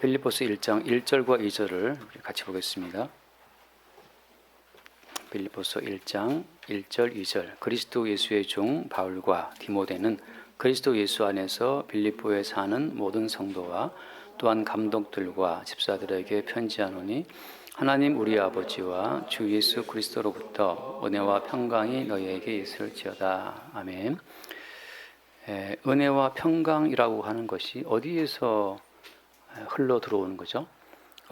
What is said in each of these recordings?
빌립보서 1장 1절과 2절을 같이 보겠습니다. 빌립보서 1장 1절 2절. 그리스도 예수의 종 바울과 디모데는 그리스도 예수 안에서 빌립보에 사는 모든 성도와 또한 감독들과 집사들에게 편지하노니 하나님 우리 아버지와 주 예수 그리스도로부터 은혜와 평강이 너희에게 있을지어다. 아멘. 은혜와 평강이라고 하는 것이 어디에서 흘러 들어오는 거죠?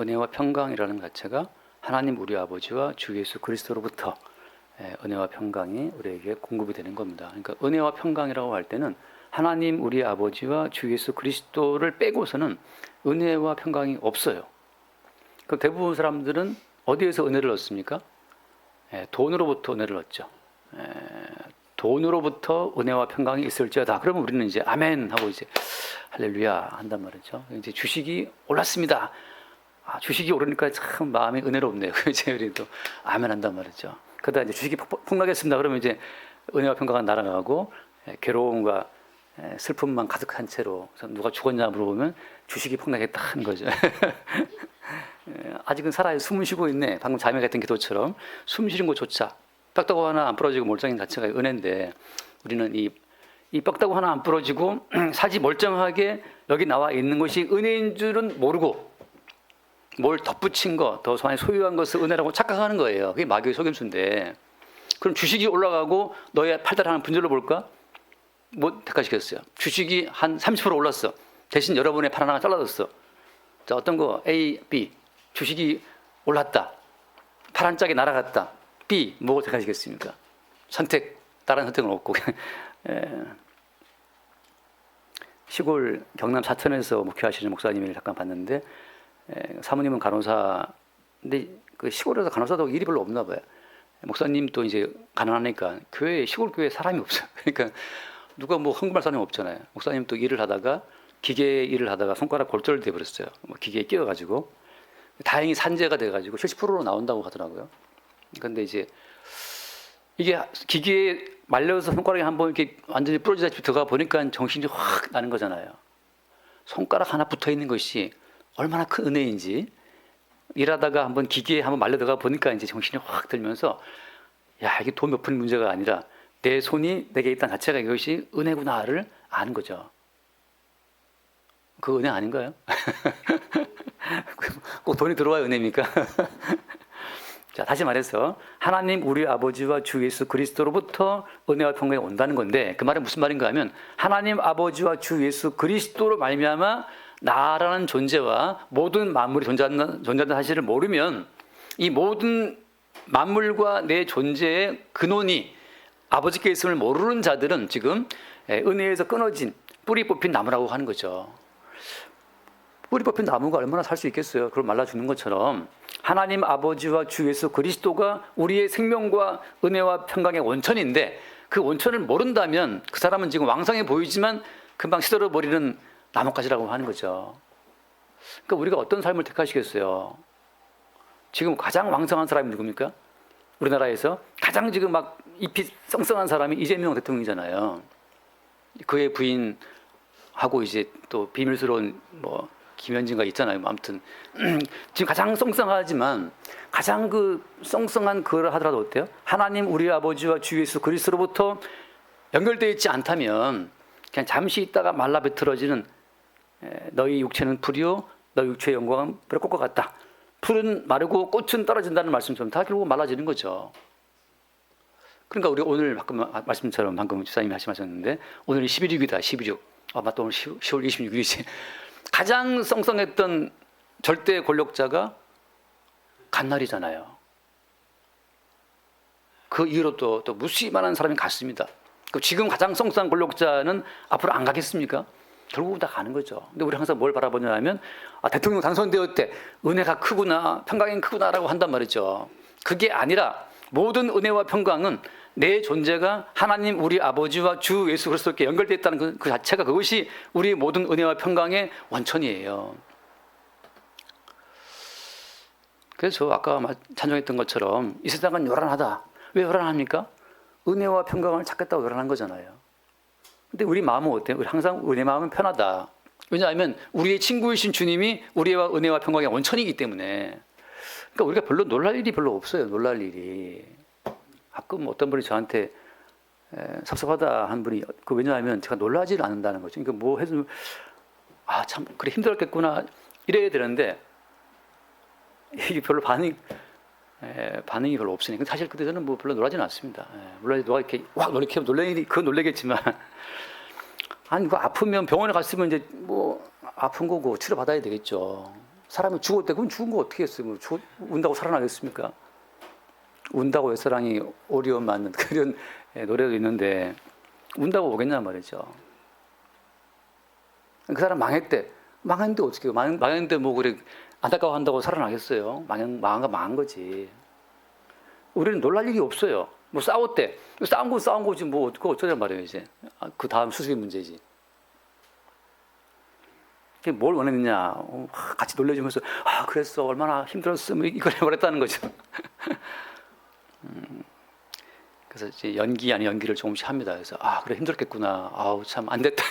은혜와 평강이라는 자체가 하나님 우리 아버지와 주 예수 그리스도로부터 은혜와 평강이 우리에게 공급이 되는 겁니다. 그러니까 은혜와 평강이라고 할 때는 하나님 우리 아버지와 주 예수 그리스도를 빼고서는 은혜와 평강이 없어요. 그 대부분 사람들은 어디에서 은혜를 얻습니까? 돈으로부터 은혜를 얻죠. 돈으로부터 은혜와 평강이 있을지어다. 그러면 우리는 이제 아멘 하고 이제 할렐루야 한단 말이죠. 이제 주식이 올랐습니다. 주식이 오르니까 참 마음이 은혜롭네요. 이제 우리도 아멘 한단 말이죠. 그러다 이제 주식이 폭락했습니다. 그러면 이제 은혜와 평강은 날아가고 괴로움과 슬픔만 가득한 채로 누가 죽었냐 물어보면 주식이 폭락했다 하는 거죠. 아직은 살아요. 숨을 쉬고 있네. 방금 자매 같은 기도처럼 숨 쉬는 것조차 뼈다구 하나 안 부러지고 멀쩡한 자체가 은혜인데 우리는 이 뼈다구 하나 안 부러지고 사지 멀쩡하게 여기 나와 있는 것이 은혜인 줄은 모르고 뭘 덧붙인 거, 더 소유한 것을 은혜라고 착각하는 거예요. 그게 마귀의 속임수인데 그럼 주식이 올라가고 너의 팔다리 하나 분절로 볼까? 뭐 택하시겠어요? 주식이 한 30% 올랐어. 대신 여러분의 팔 하나가 잘라졌어. 자, 어떤 거 A, B 주식이 올랐다. 팔 한 짝이 날아갔다. B 뭐 택하시겠습니까? 다른 선택은 없고 시골 경남 사천에서 목회하시는 목사님을 잠깐 봤는데 사모님은 간호사인데 그 시골에서 간호사도 일이 별로 없나 봐요. 목사님도 이제 가난하니까 시골 교회에 사람이 없어요. 그러니까 누가 뭐 헌금할 사람이 없잖아요. 목사님도 기계 일을 하다가 손가락 골절 돼 버렸어요. 뭐 기계에 끼어가지고 다행히 산재가 돼가지고 70%로 나온다고 하더라고요. 그런데 이제 이게 기계에 말려서 손가락이 한번 이렇게 완전히 부러지다시피 들어가 보니까 정신이 확 나는 거잖아요. 손가락 하나 붙어 있는 것이 얼마나 큰 은혜인지 일하다가 한번 기계에 한번 말려 들어가 보니까 이제 정신이 확 들면서 야, 이게 돈 몇 푼 문제가 아니라 내 손이 내게 있다는 자체가 이것이 은혜구나를 아는 거죠. 그 은혜 아닌가요? 꼭 돈이 들어와야 은혜입니까? 자, 다시 말해서 하나님 우리 아버지와 주 예수 그리스도로부터 은혜와 평강이 온다는 건데 그 말은 무슨 말인가 하면 하나님 아버지와 주 예수 그리스도로 말미암아 나라는 존재와 모든 만물이 존재한다는 사실을 모르면 이 모든 만물과 내 존재의 근원이 아버지께 있음을 모르는 자들은 지금 은혜에서 끊어진 뿌리 뽑힌 나무라고 하는 거죠. 뿌리 뽑힌 나무가 얼마나 살 수 있겠어요? 그걸 말라 죽는 것처럼 하나님 아버지와 주 예수 그리스도가 우리의 생명과 은혜와 평강의 원천인데 그 원천을 모른다면 그 사람은 지금 왕성해 보이지만 금방 시들어버리는 나뭇가지라고 하는 거죠. 그러니까 우리가 어떤 삶을 택하시겠어요? 지금 가장 왕성한 사람이 누굽니까? 우리나라에서 가장 지금 막 잎이 썽썽한 사람이 이재명 대통령이잖아요. 그의 부인하고 이제 또 비밀스러운 뭐 김현진가 있잖아요. 아무튼 지금 가장 썽썽하지만 가장 그 썽썽한 그걸 하더라도 어때요? 하나님 우리 아버지와 주 예수 그리스도로부터 연결되어 있지 않다면 그냥 잠시 있다가 말라 비틀어지는 너희 육체는 풀이요 너희 육체의 영광은 불의 꽃과 같다. 풀은 마르고 꽃은 떨어진다는 말씀처럼 다 결국 말라지는 거죠. 그러니까 우리 오늘 말씀처럼 방금 주사님이 말씀하셨는데 오늘이 11.6이다. 11.6. 맞다. 오늘 10월 26일이지. 가장 썽썽했던 절대 권력자가 간날이잖아요. 그 이후로 또 무수히많은 사람이 갔습니다. 지금 가장 썽썽한 권력자는 앞으로 안 가겠습니까? 결국은 다 가는 거죠. 근데 우리 항상 뭘 바라보냐 하면 대통령 당선되었대. 은혜가 크구나. 평강이 크구나라고 한단 말이죠. 그게 아니라 모든 은혜와 평강은 내 존재가 하나님 우리 아버지와 주 예수 그리스도께 연결되어 있다는 그 자체가 그것이 우리 모든 은혜와 평강의 원천이에요. 그래서 아까 찬송했던 것처럼 이 세상은 요란하다. 왜 요란합니까? 은혜와 평강을 찾겠다고 요란한 거잖아요. 근데 우리 마음은 어때요? 우리 항상 우리 마음은 편하다. 왜냐하면 우리의 친구이신 주님이 우리와 은혜와 평강의 원천이기 때문에. 그러니까 우리가 별로 놀랄 일이 별로 없어요. 놀랄 일이. 가끔 어떤 분이 저한테 섭섭하다 한 분이, 왜냐하면 제가 놀라지를 않는다는 거죠. 그러니까 뭐 해도 참 그래 힘들었겠구나 이래야 되는데 이게 별로 반응이 별로 없으니까 사실 그때 저는 뭐 별로 놀라지는 않습니다. 물론 누가 이렇게 확 놀래니 그건 놀래겠지만 아니 이거 아프면 병원에 갔으면 이제 뭐 아픈 거고 치료 받아야 되겠죠. 사람이 죽었대 그럼 죽은 거 어떻게 했어요? 뭐 운다고 살아나겠습니까? 운다고 옛사랑이 오리온 맞는 그런 노래도 있는데 운다고 오겠냐 말이죠. 그 사람 망했는데 어떻게 해요? 망했는데 뭐 그래 안타까워한다고 살아나겠어요? 망한 거지. 우리는 놀랄 일이 없어요. 뭐 싸웠대. 싸운 거지 뭐 그거 어쩌냐 말이에요 이제. 그 다음 수습의 문제지. 뭘 원했느냐? 같이 놀래주면서 그랬어 얼마나 힘들었어 뭐 이걸 말했다는 거죠. 그래서 이제 연기 아닌 연기를 조금씩 합니다. 그래서 그래 힘들었겠구나. 참 안 됐다.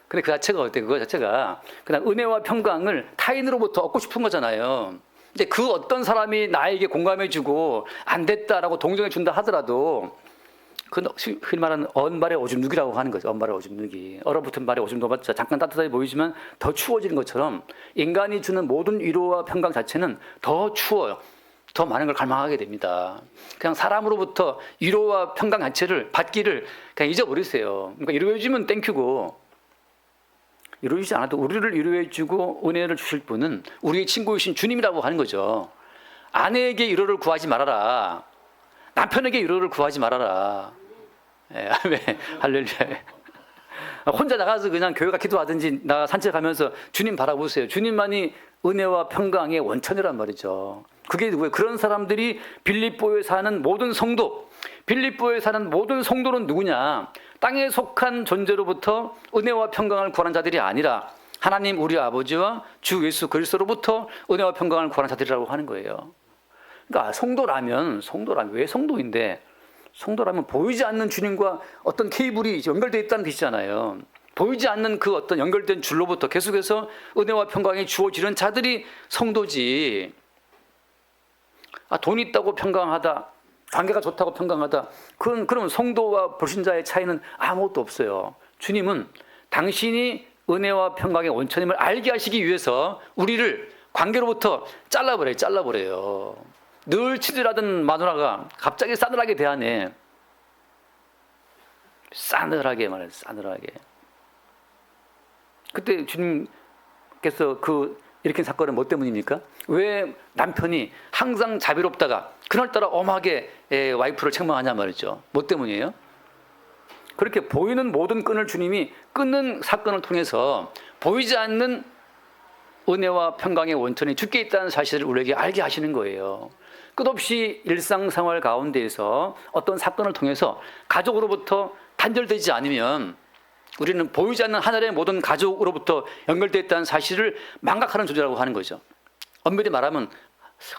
근데 그 자체가 어때요? 그거 자체가 그냥 은혜와 평강을 타인으로부터 얻고 싶은 거잖아요. 이제 그 어떤 사람이 나에게 공감해주고 안 됐다라고 동정해준다 하더라도 그 흔히 말하는 언발의 오줌 누기라고 하는 거죠. 언발의 오줌 누기. 얼어붙은 발에 오줌 넣어봤자 잠깐 따뜻하게 보이지만 더 추워지는 것처럼 인간이 주는 모든 위로와 평강 자체는 더 추워요. 더 많은 걸 갈망하게 됩니다. 그냥 사람으로부터 위로와 평강 자체를 받기를 그냥 잊어버리세요. 그러니까 위로해주면 땡큐고 위로해주지 않아도 우리를 위로해주고 은혜를 주실 분은 우리의 친구이신 주님이라고 하는 거죠. 아내에게 위로를 구하지 말아라. 남편에게 위로를 구하지 말아라. 아멘. 할렐루야. 혼자 나가서 그냥 교회 가 기도하든지 나가 산책하면서 주님 바라보세요. 주님만이 은혜와 평강의 원천이란 말이죠. 그게 왜 그런 사람들이 빌립보에 사는 모든 성도, 빌립보에 사는 모든 성도는 누구냐? 땅에 속한 존재로부터 은혜와 평강을 구하는 자들이 아니라 하나님 우리 아버지와 주 예수 그리스도로부터 은혜와 평강을 구하는 자들이라고 하는 거예요. 그러니까 성도라면 왜 성도인데? 성도라면 보이지 않는 주님과 어떤 케이블이 연결되어 있다는 뜻이잖아요. 보이지 않는 그 어떤 연결된 줄로부터 계속해서 은혜와 평강이 주어지는 자들이 성도지. 돈 있다고 평강하다, 관계가 좋다고 평강하다, 그러면 성도와 불신자의 차이는 아무것도 없어요. 주님은 당신이 은혜와 평강의 원천임을 알게 하시기 위해서 우리를 관계로부터 잘라버려요. 늘 치질하던 마누라가 갑자기 싸늘하게 대하네. 싸늘하게 말해요. 싸늘하게. 그때 주님께서 일으킨 사건은 뭐 때문입니까? 왜 남편이 항상 자비롭다가 그날따라 엄하게 와이프를 책망하냐 말이죠. 뭐 때문이에요? 그렇게 보이는 모든 끈을 주님이 끊는 사건을 통해서 보이지 않는 은혜와 평강의 원천이 주께 있다는 사실을 우리에게 알게 하시는 거예요. 끝없이 일상생활 가운데에서 어떤 사건을 통해서 가족으로부터 단절되지 않으면 우리는 보이지 않는 하늘의 모든 가족으로부터 연결되어 있다는 사실을 망각하는 존재라고 하는 거죠. 엄밀히 말하면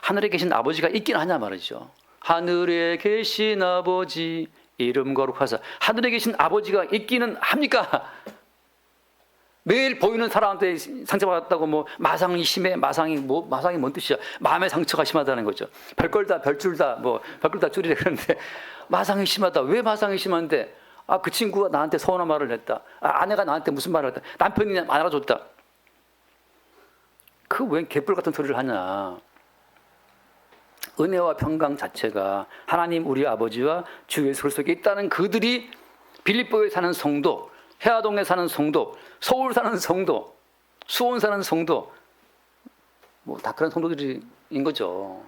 하늘에 계신 아버지가 있긴 하냐 말이죠. 하늘에 계신 아버지 이름 거룩하사. 하늘에 계신 아버지가 있기는 합니까? 매일 보이는 사람한테 상처받았다고 뭐 마상이 심해. 마상이 뭔 뜻이야? 마음의 상처가 심하다는 거죠. 별걸 다 별줄 다 별걸 다 줄이래. 그런데 마상이 심하다. 왜 마상이 심한데? 그 친구가 나한테 서운한 말을 했다. 아내가 나한테 무슨 말을 했다. 남편이 안 알아줬다. 웬 개뿔 같은 소리를 하냐. 은혜와 평강 자체가 하나님 우리 아버지와 주 예수 그리스도에 있다는 그들이 빌립보에 사는 성도, 해화동에 사는 성도, 서울 사는 성도, 수원 사는 성도, 다 그런 성도들인 거죠.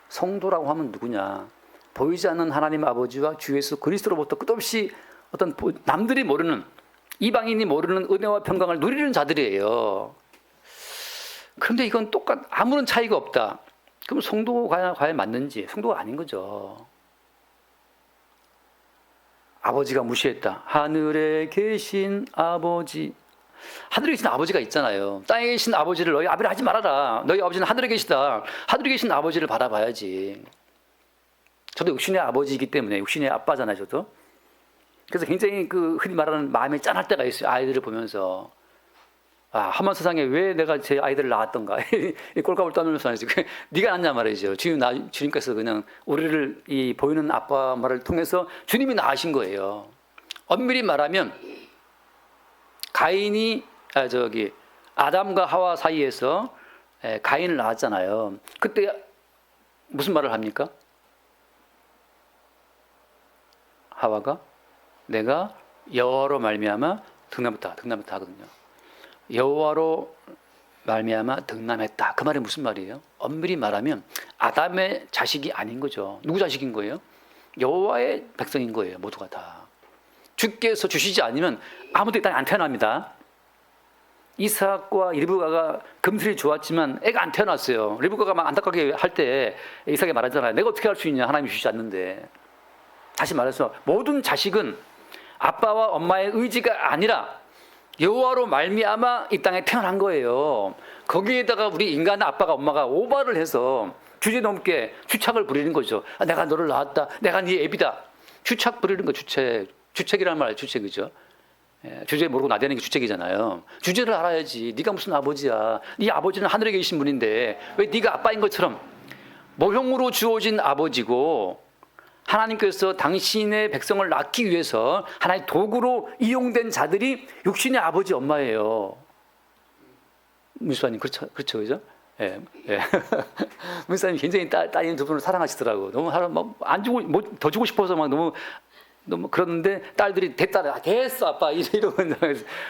성도라고 하면 누구냐? 보이지 않는 하나님 아버지와 주 예수 그리스도로부터 끝없이 어떤 남들이 모르는, 이방인이 모르는 은혜와 평강을 누리는 자들이에요. 그런데 이건 아무런 차이가 없다. 그럼 성도가 과연 맞는지? 성도가 아닌 거죠. 아버지가 무시했다. 하늘에 계신 아버지. 하늘에 계신 아버지가 있잖아요. 땅에 계신 아버지를 너희 아비를 하지 말아라. 너희 아버지는 하늘에 계시다. 하늘에 계신 아버지를 바라봐야지. 저도 육신의 아버지이기 때문에 육신의 아빠잖아요. 저도. 그래서 굉장히 그 흔히 말하는 마음이 짠할 때가 있어요. 아이들을 보면서. 아, 험한 세상에 왜 내가 제 아이들을 낳았던가. 이 꼴값을 떠밀면서 하지. 네가 낳냐 말이죠. 주님께서 그냥 우리를 이 보이는 아빠 엄마를 통해서 주님이 낳으신 거예요. 엄밀히 말하면 아담과 하와 사이에서 가인을 낳았잖아요. 그때 무슨 말을 합니까? 하와가 내가 여호와로 말미암아 등남했다 하거든요. 여호와로 말미암아 등남했다. 그 말이 무슨 말이에요? 엄밀히 말하면 아담의 자식이 아닌 거죠. 누구 자식인 거예요? 여호와의 백성인 거예요. 모두가 다. 주께서 주시지 않으면 아무도 이 땅에 안 태어납니다. 이삭과 리브가가 금슬이 좋았지만 애가 안 태어났어요. 리브가가 막 안타깝게 할 때 이삭이 말하잖아요. 내가 어떻게 할 수 있냐? 하나님이 주시지 않는데. 다시 말해서 모든 자식은 아빠와 엄마의 의지가 아니라 여호와로 말미암아 이 땅에 태어난 거예요. 거기에다가 우리 인간 아빠가 엄마가 오바를 해서 주제넘게 주착을 부리는 거죠. 아, 내가 너를 낳았다. 내가 네 애비다. 주착 부리는 거 주책이라는 말 주책이죠. 주제 모르고 나대는 게 주책이잖아요. 주제를 알아야지. 네가 무슨 아버지야. 네 아버지는 하늘에 계신 분인데 왜 네가 아빠인 것처럼 모형으로 주어진 아버지고 하나님께서 당신의 백성을 낳기 위해서 하나의 도구로 이용된 자들이 육신의 아버지 엄마예요. 문수사님 그렇죠, 그죠? 예. 문수사님 굉장히 따님 두 분을 사랑하시더라고. 너무 안 주고 뭐 더 주고 싶어서 막 너무 그러는데 딸들이 됐다, 됐어 아빠 이러면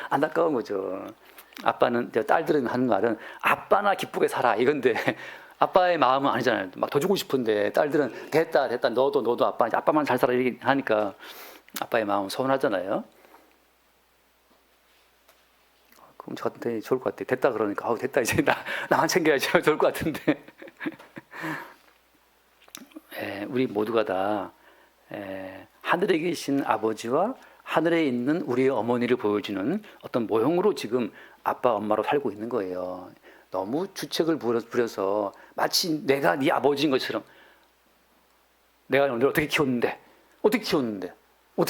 안타까운 거죠. 아빠는 딸들은 하는 말은 아빠나 기쁘게 살아 이건데. 아빠의 마음은 아니잖아요. 막 더 주고 싶은데 딸들은 됐다 너도 아빠만 잘 살아 이렇게 하니까 아빠의 마음은 서운하잖아요. 그럼 저한테 좋을 것 같아요. 됐다 그러니까 됐다 이제 나만 챙겨야죠. 좋을 것 같은데. 우리 모두가 다 하늘에 계신 아버지와 하늘에 있는 우리의 어머니를 보여주는 어떤 모형으로 지금 아빠 엄마로 살고 있는 거예요. 너무 주책을 부려서 마치 내가 네 아버지인 것처럼 내가 너를 어떻게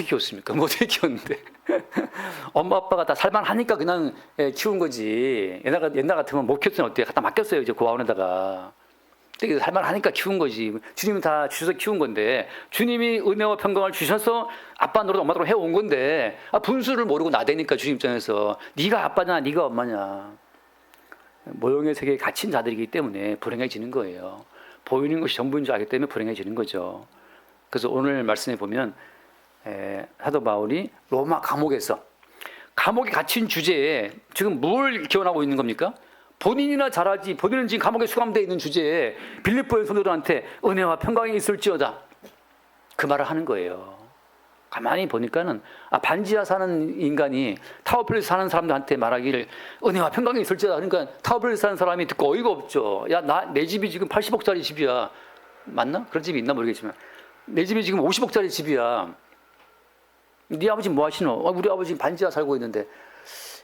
키웠습니까? 뭐 어떻게 키웠는데? 엄마 아빠가 다 살만하니까 그냥 키운 거지. 옛날 같으면 못 키웠으면 어때요? 갖다 맡겼어요 이제 고아원에다가. 되게 살만하니까 키운 거지. 주님이 다 주셔서 키운 건데 주님이 은혜와 평강을 주셔서 아빠 노릇 엄마 노릇 해온 건데 분수를 모르고 나대니까 주님 입장에서 네가 아빠냐 네가 엄마냐. 모형의 세계에 갇힌 자들이기 때문에 불행해지는 거예요. 보이는 것이 전부인 줄 알기 때문에 불행해지는 거죠. 그래서 오늘 말씀에 보면 사도 바울이 로마 감옥에서 감옥에 갇힌 주제에 지금 뭘 기원하고 있는 겁니까? 본인이나 잘하지 본인은 지금 감옥에 수감되어 있는 주제에 빌립보의 성도들한테 은혜와 평강이 있을지어다 그 말을 하는 거예요. 가만히 보니까는 반지하 사는 인간이 타워플레이스 사는 사람들한테 말하기를 은혜와 평강이 있을지어다. 그러니까 타워플레이스 사는 사람이 듣고 어이가 없죠. 야, 내 집이 지금 80억짜리 집이야. 맞나? 그런 집이 있나 모르겠지만 내 집이 지금 50억짜리 집이야. 네 아버지 뭐 하시노? 우리 아버지 반지하 살고 있는데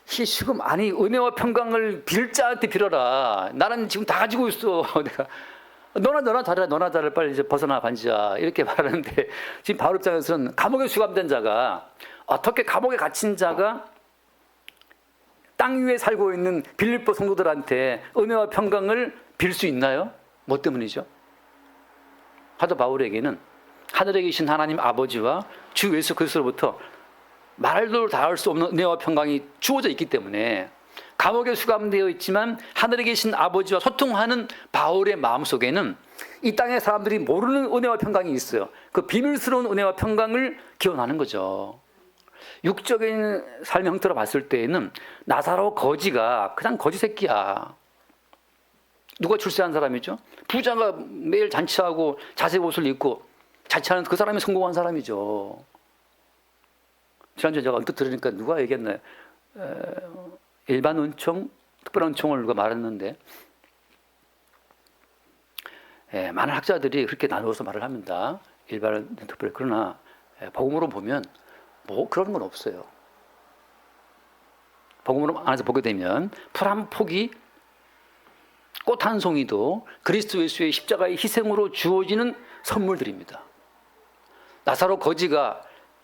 지금 아니 은혜와 평강을 빌 자한테 빌어라. 나는 지금 다 가지고 있어. 내가 너나 잘해 빨리 이제 벗어나 반지하 이렇게 말하는데 지금 바울 입장에서는 감옥에 수감된 자가 어떻게 감옥에 갇힌 자가 땅 위에 살고 있는 빌립보 성도들한테 은혜와 평강을 빌 수 있나요? 뭐 때문이죠? 사도 바울에게는 하늘에 계신 하나님 아버지와 주 예수 그리스도로부터 말로 다 할 수 없는 은혜와 평강이 주어져 있기 때문에 감옥에 수감되어 있지만 하늘에 계신 아버지와 소통하는 바울의 마음속에는 이 땅의 사람들이 모르는 은혜와 평강이 있어요. 그 비밀스러운 은혜와 평강을 기원하는 거죠. 육적인 삶의 형태로 봤을 때에는 나사로 거지가 그냥 거지 새끼야. 누가 출세한 사람이죠? 부자가 매일 잔치하고 자색 옷을 입고 자취하는 그 사람이 성공한 사람이죠. 지난주에 제가 언뜻 들으니까 누가 얘기했나요? 일반 은총, 특별 은총을 누가 말했는데 많은 학자들이 그렇게 나누어서 말을 합니다. 일반, 특별. 그러나 복음으로 보면 뭐 그런 건 없어요. 복음으로 안에서 보게 되면 풀 한 폭이 꽃 한 송이도 그리스도 예수의 십자가의 희생으로 주어지는 선물들입니다. 나사로 거지가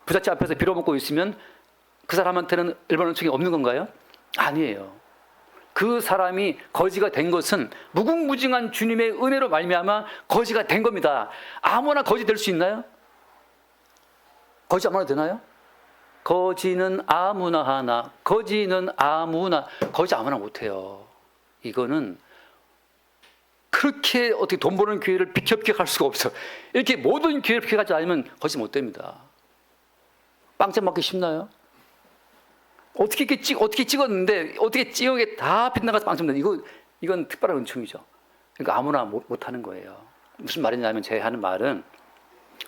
부잣집 앞에서 빌어먹고 있으면 그 사람한테는 일반 은총이 없는 건가요? 아니에요. 그 사람이 거지가 된 것은 무궁무진한 주님의 은혜로 말미암아 거지가 된 겁니다. 아무나 거지 될 수 있나요? 거지 아무나 되나요? 거지는 아무나 하나, 거지는 아무나, 거지 아무나 못해요. 이거는 그렇게 어떻게 돈 버는 기회를 비켜비켜갈 수가 없어. 이렇게 모든 기회를 비켜가지 않으면 거지 못 됩니다. 빵점 맞기 쉽나요? 어떻게 찍었는데 어떻게 찍은 다 빗나가서 빵점 내? 이건 특별한 은총이죠. 그러니까 아무나 못하는 거예요. 무슨 말이냐면 제 하는 말은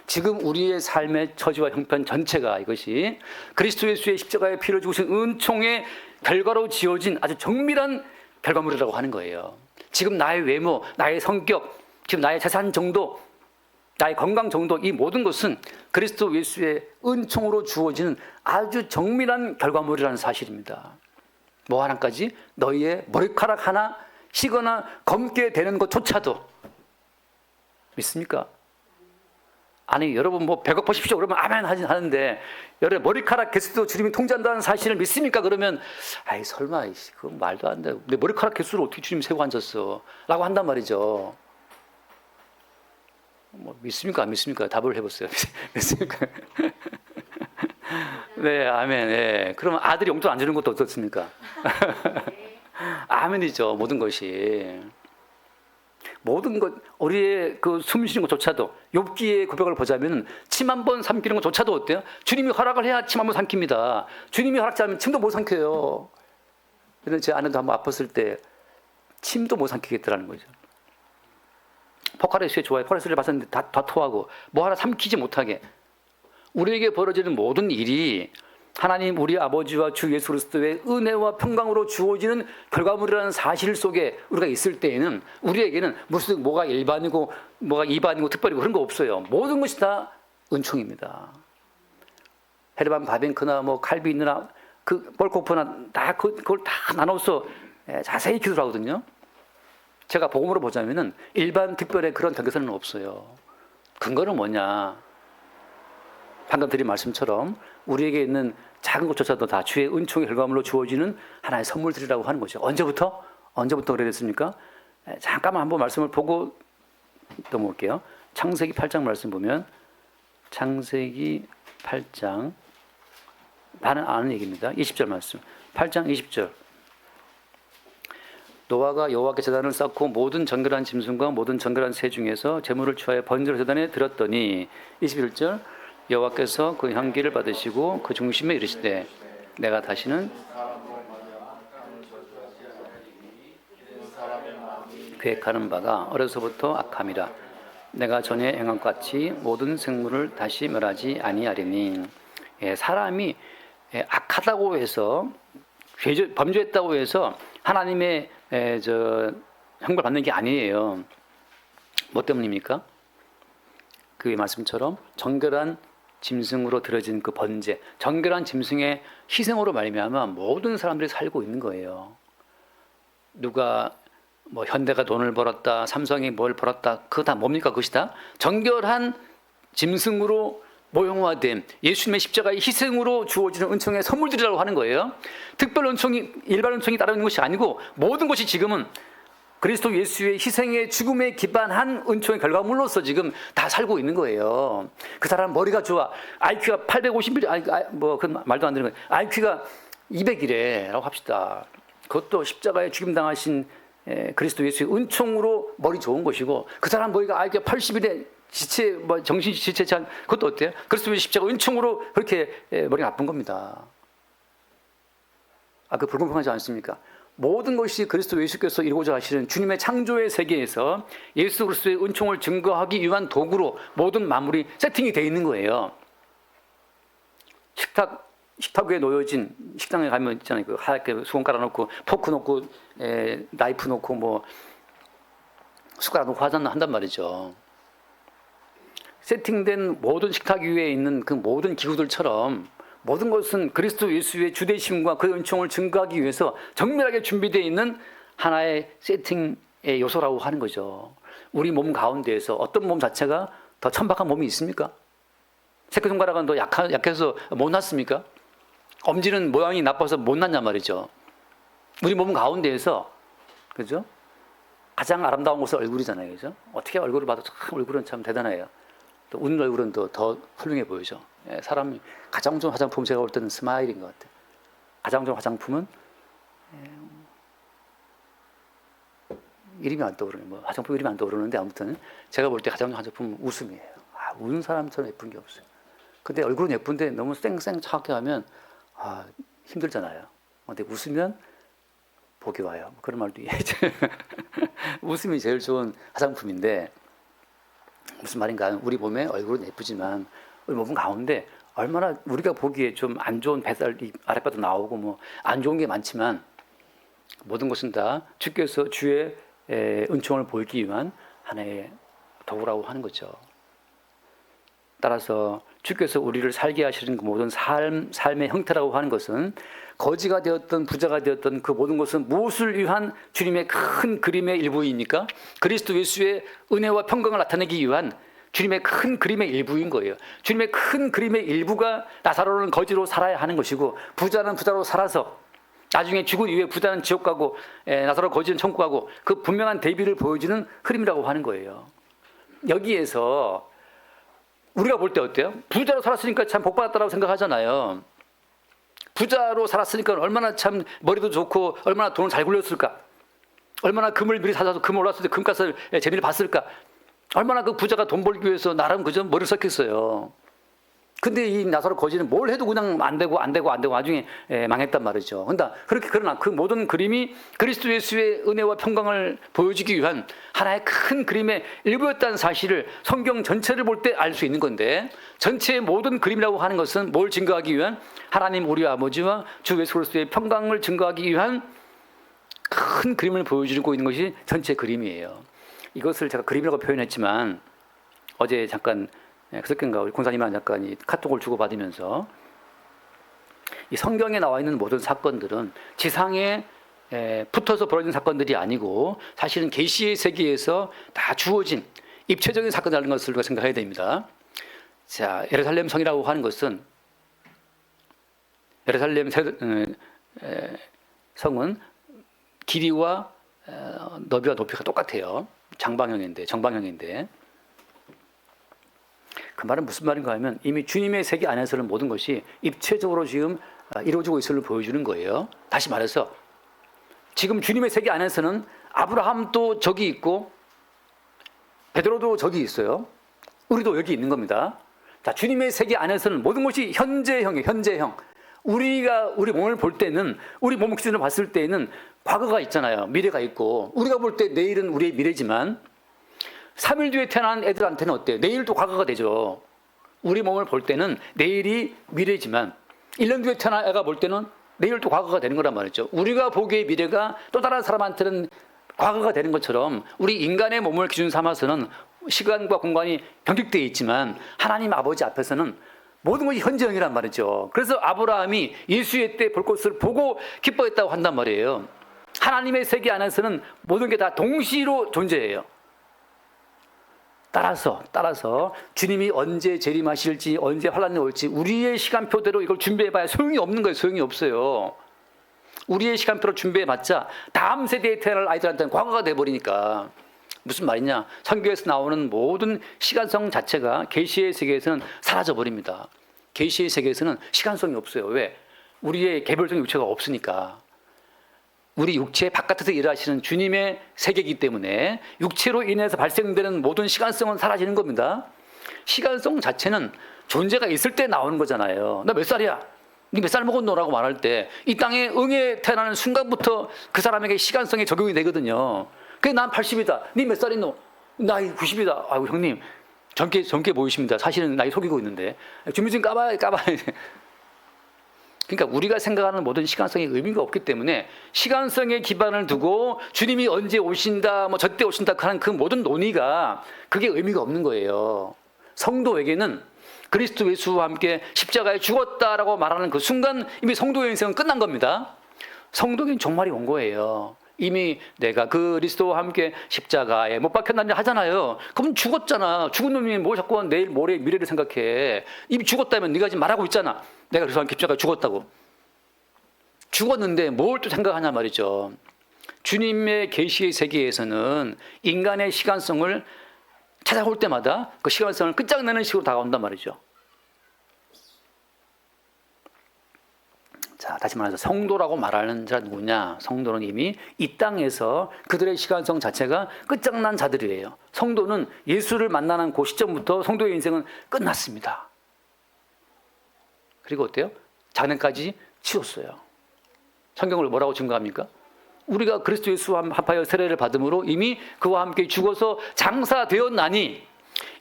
지금 우리의 삶의 처지와 형편 전체가 이것이 그리스도 예수의 십자가의 피를 주신 은총의 결과로 지어진 아주 정밀한 결과물이라고 하는 거예요. 지금 나의 외모, 나의 성격, 지금 나의 재산 정도, 나의 건강 정도, 이 모든 것은 그리스도 예수의 은총으로 주어지는 아주 정밀한 결과물이라는 사실입니다. 뭐 하나까지 너희의 머리카락 하나 희거나 검게 되는 것조차도 믿습니까? 아니 여러분 뭐 100억 버십시오 그러면 아멘 하는데 여러분 머리카락 개수도 주님이 통제한다는 사실을 믿습니까? 그러면 아이 설마 그건 말도 안 돼. 내 머리카락 개수를 어떻게 주님이 세고 앉았어? 라고 한단 말이죠. 뭐 믿습니까? 안 믿습니까? 답을 해보세요. 믿습니까? 네, 아멘. 네. 그러면 아들이 용돈 안 주는 것도 어떻습니까? 아멘이죠. 모든 것이. 모든 것, 우리의 그 숨 쉬는 것조차도, 욥기의 고백을 보자면 침 한 번 삼키는 것조차도 어때요? 주님이 허락을 해야 침 한 번 삼킵니다. 주님이 허락지 않으면 침도 못 삼켜요. 그래서 제 아내도 한번 아팠을 때 침도 못 삼키겠더라는 거죠. 포카레스에 좋아해. 포카레스를 봤었는데 다 토하고 뭐 하나 삼키지 못하게. 우리에게 벌어지는 모든 일이 하나님 우리 아버지와 주 예수 그리스도의 은혜와 평강으로 주어지는 결과물이라는 사실 속에 우리가 있을 때에는 우리에게는 무슨 뭐가 일반이고 뭐가 이반이고 특별이고 그런 거 없어요. 모든 것이 다 은총입니다. 헤르만 바벤크나 뭐 칼빈이나 그 볼코프나 다 그걸 다 나눠서 자세히 기도를 하거든요. 제가 복음으로 보자면은 일반 특별의 그런 경계선은 없어요. 근거는 뭐냐? 방금 드린 말씀처럼 우리에게 있는 작은 것조차도 다 주의 은총의 결과물로 주어지는 하나의 선물들이라고 하는 거죠. 언제부터 그래 됐습니까? 잠깐만 한번 말씀을 보고 넘어올게요. 창세기 8장 말씀 보면 창세기 8장 나는 아는 얘기입니다. 20절 말씀. 8장 20절. 노아가 여호와께 제단을 쌓고 모든 정결한 짐승과 모든 정결한 새 중에서 제물을 취하여 번제로 제단에 드렸더니 21절 여호와께서 그 향기를 받으시고 그 중심에 이르시되 내가 다시는 계획하는 바가 어려서부터 악함이라 내가 전에 행한 것 같이 모든 생물을 다시 멸하지 아니하리니. 사람이 악하다고 해서 범죄했다고 해서 하나님의 형벌 받는 게 아니에요. 뭐 때문입니까? 그 말씀처럼 정결한 짐승으로 들어진 그 번제, 정결한 짐승의 희생으로 말미암아 모든 사람들이 살고 있는 거예요. 누가 뭐 현대가 돈을 벌었다, 삼성이 뭘 벌었다, 그거 다 뭡니까? 그것이 다 정결한 짐승으로 모형화된 예수님의 십자가의 희생으로 주어지는 은총의 선물들이라고 하는 거예요. 특별 은총이 일반 은총이 따로 있는 것이 아니고 모든 것이 지금은 그리스도 예수의 희생의 죽음에 기반한 은총의 결과물로서 지금 다 살고 있는 거예요. 그 사람 머리가 좋아. IQ가 850mm, 뭐 그건 말도 안 되는 거예요. IQ가 200이래라고 합시다. 그것도 십자가에 죽임당하신 그리스도 예수의 은총으로 머리 좋은 것이고 그 사람 머리가 IQ가 80이래. 지체, 뭐 정신 지체 잘 그것도 어때요? 그리스도 십자가 은총으로 그렇게 머리가 나쁜 겁니다. 그 불공평하지 않습니까? 모든 것이 그리스도 예수께서 이루고자 하시는 주님의 창조의 세계에서 예수 그리스도의 은총을 증거하기 위한 도구로 모든 만물이 세팅이 되어 있는 거예요. 식탁 위에 놓여진 식당에 가면 있잖아요. 그 하얗게 수건 깔아놓고 포크 놓고 나이프 놓고 뭐 숟가락 놓고 한단 말이죠. 세팅된 모든 식탁 위에 있는 그 모든 기구들처럼 모든 것은 그리스도 예수의 주되심과 그 은총을 증거하기 위해서 정밀하게 준비되어 있는 하나의 세팅의 요소라고 하는 거죠. 우리 몸 가운데에서 어떤 몸 자체가 더 천박한 몸이 있습니까? 새끼손가락은 더 약해서 못 낳습니까? 엄지는 모양이 나빠서 못 낳냐 말이죠. 우리 몸 가운데에서, 그죠? 가장 아름다운 것은 얼굴이잖아요. 그죠? 어떻게 얼굴을 봐도 참 얼굴은 참 대단해요. 또 웃는 얼굴은 더 훌륭해 보이죠. 예, 사람이 가장 좋은 화장품, 제가 볼 때는 스마일인 것 같아요. 가장 좋은 화장품은 이름이 안 떠오르네. 뭐 화장품 이름이 안 떠오르는데 아무튼 제가 볼 때 가장 좋은 화장품은 웃음이에요. 웃는 사람처럼 예쁜 게 없어요. 근데 얼굴은 예쁜데 너무 쌩쌩차게 하면 힘들잖아요. 근데 웃으면 복이 와요. 그런 말도 이해해요. 웃음이 제일 좋은 화장품인데 무슨 말인가? 우리 몸에 얼굴은 예쁘지만 우리 몸 가운데 얼마나 우리가 보기에 좀 안 좋은 뱃살 아랫배도 나오고 뭐 안 좋은 게 많지만 모든 것은 다 주께서 주의 은총을 보이기 위한 하나의 도구라고 하는 거죠. 따라서 주께서 우리를 살게 하시는 그 모든 삶의 형태라고 하는 것은 거지가 되었던 부자가 되었던 그 모든 것은 무엇을 위한 주님의 큰 그림의 일부입니까? 그리스도 예수의 은혜와 평강을 나타내기 위한 주님의 큰 그림의 일부인 거예요. 주님의 큰 그림의 일부가 나사로는 거지로 살아야 하는 것이고 부자는 부자로 살아서 나중에 죽은 이후에 부자는 지옥 가고 나사로 거지는 천국 가고 그 분명한 대비를 보여주는 흐름이라고 하는 거예요. 여기에서 우리가 볼 때 어때요? 부자로 살았으니까 참 복받았다고 생각하잖아요. 부자로 살았으니까 얼마나 참 머리도 좋고 얼마나 돈을 잘 굴렸을까? 얼마나 금을 미리 사서 금 올랐을 때 금값을 재미를 봤을까? 얼마나 그 부자가 돈 벌기 위해서 나름 그저 머리를 썼겠어요. 근데 이 나사로 거지는 뭘 해도 그냥 안 되고 나중에 망했단 말이죠. 그러나 그 모든 그림이 그리스도 예수의 은혜와 평강을 보여주기 위한 하나의 큰 그림의 일부였다는 사실을 성경 전체를 볼 때 알 수 있는 건데 전체의 모든 그림이라고 하는 것은 뭘 증거하기 위한 하나님 우리 아버지와 주 예수 그리스도의 평강을 증거하기 위한 큰 그림을 보여주고 있는 것이 전체 그림이에요. 이것을 제가 그림이라고 표현했지만 어제 잠깐 그저께인가 우리 권사님이랑 잠깐 이 카톡을 주고받으면서 이 성경에 나와 있는 모든 사건들은 지상에 붙어서 벌어진 사건들이 아니고 사실은 계시의 세계에서 다 주어진 입체적인 사건이라는 것을 우리가 생각해야 됩니다. 자, 예루살렘 성이라고 하는 것은 예루살렘 성은 길이와 너비와 높이가 똑같아요. 정방형인데 그 말은 무슨 말인가 하면 이미 주님의 세계 안에서는 모든 것이 입체적으로 지금 이루어지고 있음을 보여주는 거예요. 다시 말해서 지금 주님의 세계 안에서는 아브라함도 저기 있고 베드로도 저기 있어요. 우리도 여기 있는 겁니다. 자, 주님의 세계 안에서는 모든 것이 현재형이에요. 현재형. 우리가 우리 몸을 볼 때는 우리 몸 기준으로 봤을 때는 과거가 있잖아요. 미래가 있고 우리가 볼 때 내일은 우리의 미래지만 3일 뒤에 태어난 애들한테는 어때요? 내일도 과거가 되죠. 우리 몸을 볼 때는 내일이 미래지만 1년 뒤에 태어난 애가 볼 때는 내일도 과거가 되는 거란 말이죠. 우리가 보기에 미래가 또 다른 사람한테는 과거가 되는 것처럼 우리 인간의 몸을 기준 삼아서는 시간과 공간이 병직되어 있지만 하나님 아버지 앞에서는 모든 것이 현재형이란 말이죠. 그래서 아브라함이 예수의 때 볼 것을 보고 기뻐했다고 한단 말이에요. 하나님의 세계 안에서는 모든 게 다 동시로 존재해요. 따라서 주님이 언제 재림하실지 언제 환란이 올지 우리의 시간표대로 이걸 준비해봐야 소용이 없는 거예요. 소용이 없어요. 우리의 시간표로 준비해봤자 다음 세대에 태어날 아이들한테는 과거가 돼버리니까. 무슨 말이냐? 성경에서 나오는 모든 시간성 자체가 계시의 세계에서는 사라져버립니다. 계시의 세계에서는 시간성이 없어요. 왜? 우리의 개별적인 육체가 없으니까. 우리 육체 바깥에서 일하시는 주님의 세계이기 때문에 육체로 인해서 발생되는 모든 시간성은 사라지는 겁니다. 시간성 자체는 존재가 있을 때 나오는 거잖아요. 너 몇 살이야? 니 몇 살 먹었노? 라고 말할 때 이 땅에 응에 태어나는 순간부터 그 사람에게 시간성이 적용이 되거든요. 그래, 난 80이다. 니 몇 살이노? 나이 90이다. 아이고 형님 젊게 보이십니다. 사실은 나이 속이고 있는데 준비 좀 까봐야 그러니까 우리가 생각하는 모든 시간성에 의미가 없기 때문에 시간성에 기반을 두고 주님이 언제 오신다, 뭐 저때 오신다 하는 그 모든 논의가 그게 의미가 없는 거예요. 성도에게는 그리스도 예수와 함께 십자가에 죽었다라고 말하는 그 순간 이미 성도의 인생은 끝난 겁니다. 성도에게는 종말이 온 거예요. 이미 내가 그리스도와 함께 십자가에 못 박혔나니 하잖아요. 그럼 죽었잖아. 죽은 놈이 뭘 자꾸 내일 모레 미래를 생각해. 이미 죽었다면 네가 지금 말하고 있잖아. 내가 그리스도와 함께 십자가에 죽었다고. 죽었는데 뭘 또 생각하냐 말이죠. 주님의 계시의 세계에서는 인간의 시간성을 찾아올 때마다 그 시간성을 끝장내는 식으로 다가온단 말이죠. 자, 다시 말해서 성도라고 말하는 자가 누구냐? 성도는 이미 이 땅에서 그들의 시간성 자체가 끝장난 자들이에요. 성도는 예수를 만나는 그 시점부터 성도의 인생은 끝났습니다. 그리고 어때요? 장래까지 치웠어요. 성경을 뭐라고 증거합니까? 우리가 그리스도 예수와 합하여 세례를 받음으로 이미 그와 함께 죽어서 장사되었나니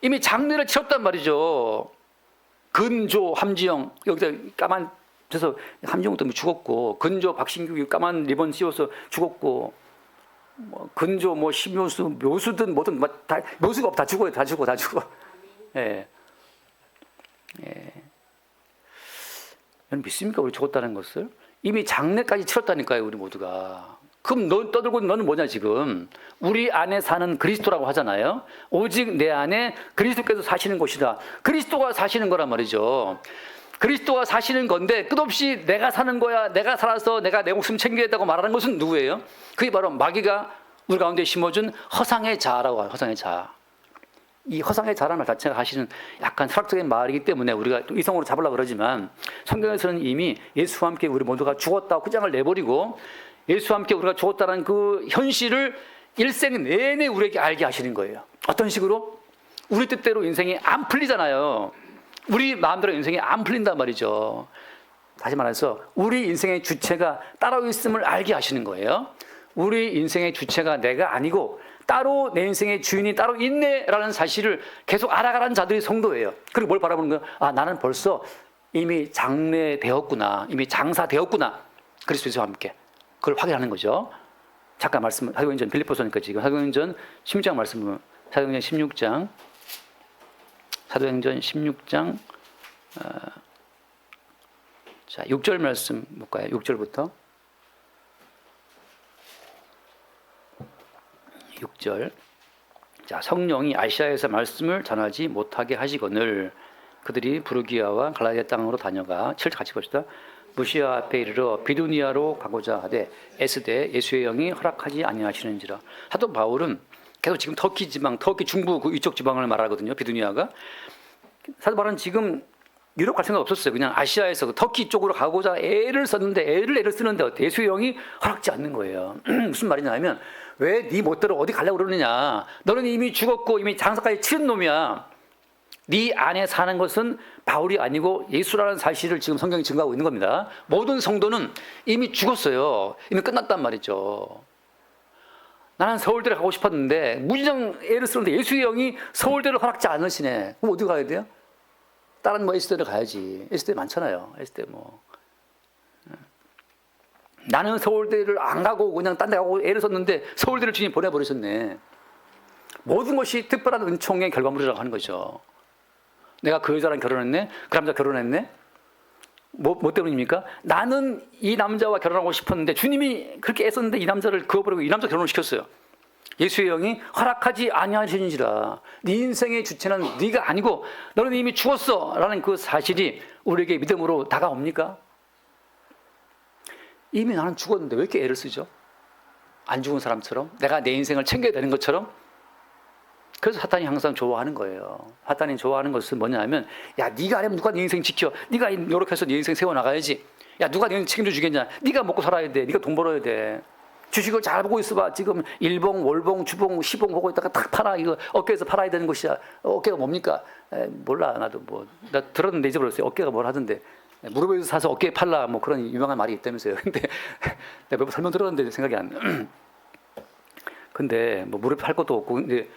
이미 장례를 치렀단 말이죠. 근조 함지영 여기다 까만 그래서 함지영 때문에 죽었고, 근조 박신규 까만 리본 씌워서 죽었고, 뭐 근조 뭐 심묘수 묘수든 뭐든 다 묘수가 없다 죽어요. 다 죽어. 예. 여러분 믿습니까? 우리 죽었다는 것을 이미 장례까지 치렀다니까요. 우리 모두가. 그럼 너 떠들고 너는 뭐냐 지금? 우리 안에 사는 그리스도라고 하잖아요. 오직 내 안에 그리스도께서 사시는 곳이다. 그리스도가 사시는 거란 말이죠. 그리스도가 사시는 건데 끝없이 내가 사는 거야. 내가 살아서 내가 내 목숨 챙겨야겠다고 말하는 것은 누구예요? 그게 바로 마귀가 우리 가운데 심어준 허상의 자아라고 해요. 허상의 자아. 이 허상의 자라는 말 자체가 하시는 약간 철학적인 말이기 때문에 우리가 또 이성으로 잡으려고 그러지만 성경에서는 이미 예수와 함께 우리 모두가 죽었다고 끝장을 내버리고 예수와 함께 우리가 죽었다는 그 현실을 일생 내내 우리에게 알게 하시는 거예요. 어떤 식으로? 우리 뜻대로 인생이 안 풀리잖아요. 우리 마음대로 인생이 안 풀린단 말이죠. 다시 말해서 우리 인생의 주체가 따로 있음을 알게 하시는 거예요. 우리 인생의 주체가 내가 아니고 따로 내 인생의 주인이 따로 있네라는 사실을 계속 알아가는 자들이 성도예요. 그리고 뭘 바라보는 거예요? 아, 나는 벌써 이미 장례되었구나. 이미 장사되었구나. 그리스도와 함께. 그걸 확인하는 거죠. 잠깐 말씀, 사도행전 빌립보서니까 지금 사도행전 16장 말씀, 사도행전 16장, 자, 6절 말씀 볼까요? 6절부터. 6절. 자, 성령이 아시아에서 말씀을 전하지 못하게 하시거늘 그들이 부르기아와 갈라디아 땅으로 다녀가 7절 같이 봅시다. 무시아 앞에 이르러 비두니아로 가고자 하되 애쓰되 예수의 영이 허락하지 아니하시는지라. 사도 바울은 계속 지금 터키 지방, 터키 중부 그 이쪽 지방을 말하거든요. 비두니아가. 사도 바울은 지금 유럽 갈 생각 없었어요. 그냥 아시아에서 터키 쪽으로 가고자 애를 쓰는데 예수의 영이 허락지 않는 거예요. 무슨 말이냐면 왜 네 멋대로 어디 가려고 그러느냐. 너는 이미 죽었고 이미 장사까지 치른 놈이야. 네 안에 사는 것은 바울이 아니고 예수라는 사실을 지금 성경이 증거하고 있는 겁니다. 모든 성도는 이미 죽었어요. 이미 끝났단 말이죠. 나는 서울대를 가고 싶었는데 무지정 애를 쓰는데 예수의 영이 서울대를 허락지 않으시네. 그럼 어디 가야 돼요? 다른 뭐 S대를 가야지. S대 많잖아요. S대 뭐. 나는 서울대를 안 가고 그냥 딴 데 가고 애를 썼는데 서울대를 주님 보내버리셨네. 모든 것이 특별한 은총의 결과물이라고 하는 거죠. 내가 그 여자랑 결혼했네? 그 남자 결혼했네? 뭐 때문입니까? 나는 이 남자와 결혼하고 싶었는데 주님이 그렇게 애썼는데 이 남자를 그어버리고 이 남자 결혼을 시켰어요. 예수의 영이 허락하지 아니하시니라. 네 인생의 주체는 네가 아니고 너는 이미 죽었어 라는 그 사실이 우리에게 믿음으로 다가옵니까? 이미 나는 죽었는데 왜 이렇게 애를 쓰죠? 안 죽은 사람처럼? 내가 내 인생을 챙겨야 되는 것처럼? 그래서 사탄이 항상 좋아하는 거예요. 사탄이 좋아하는 것은 뭐냐면 야, 네가 하려면 누가 네 인생 지켜? 네가 노력해서 네 인생 세워나가야지. 야, 누가 네 인생 책임져 주겠냐? 네가 먹고 살아야 돼. 네가 돈 벌어야 돼. 주식을 잘 보고 있어봐. 지금 일봉, 월봉, 주봉, 시봉 보고 있다가 딱 팔아. 이거 어깨에서 팔아야 되는 것이야. 어깨가 뭡니까? 몰라. 나도 뭐. 나 들었는데 잊어버렸어요. 어깨가 뭘 하던데. 무릎에서 사서 어깨에 팔라. 뭐 그런 유명한 말이 있다면서요. 근데 내가 몇 번 설명 들었는데 생각이 안 나. 근데 뭐 무릎에 팔 것도 없고. 근데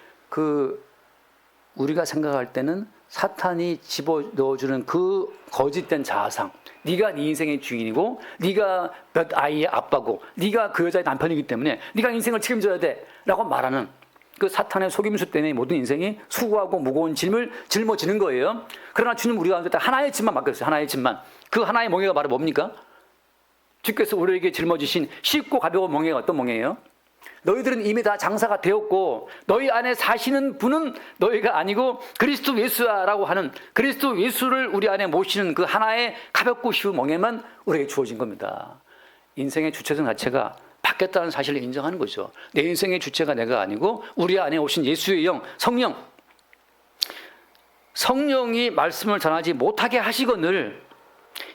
우리가 생각할 때는 사탄이 집어넣어주는 그 거짓된 자아상, 네가 네 인생의 주인이고 네가 몇 아이의 아빠고 네가 그 여자의 남편이기 때문에 네가 인생을 책임져야 돼 라고 말하는 그 사탄의 속임수 때문에 모든 인생이 수고하고 무거운 짐을 짊어지는 거예요. 그러나 주님 우리가 하나의 짐만 맡겼어요. 하나의 짐만. 그 하나의 멍에가 바로 뭡니까? 주께서 우리에게 짊어지신 쉽고 가벼운 멍에가 어떤 멍에예요? 너희들은 이미 다 장사가 되었고 너희 안에 사시는 분은 너희가 아니고 그리스도 예수야라고 하는 그리스도 예수를 우리 안에 모시는 그 하나의 가볍고 쉬운 멍에만 우리에게 주어진 겁니다. 인생의 주체성 자체가 바뀌었다는 사실을 인정하는 거죠. 내 인생의 주체가 내가 아니고 우리 안에 오신 예수의 영, 성령이 말씀을 전하지 못하게 하시거늘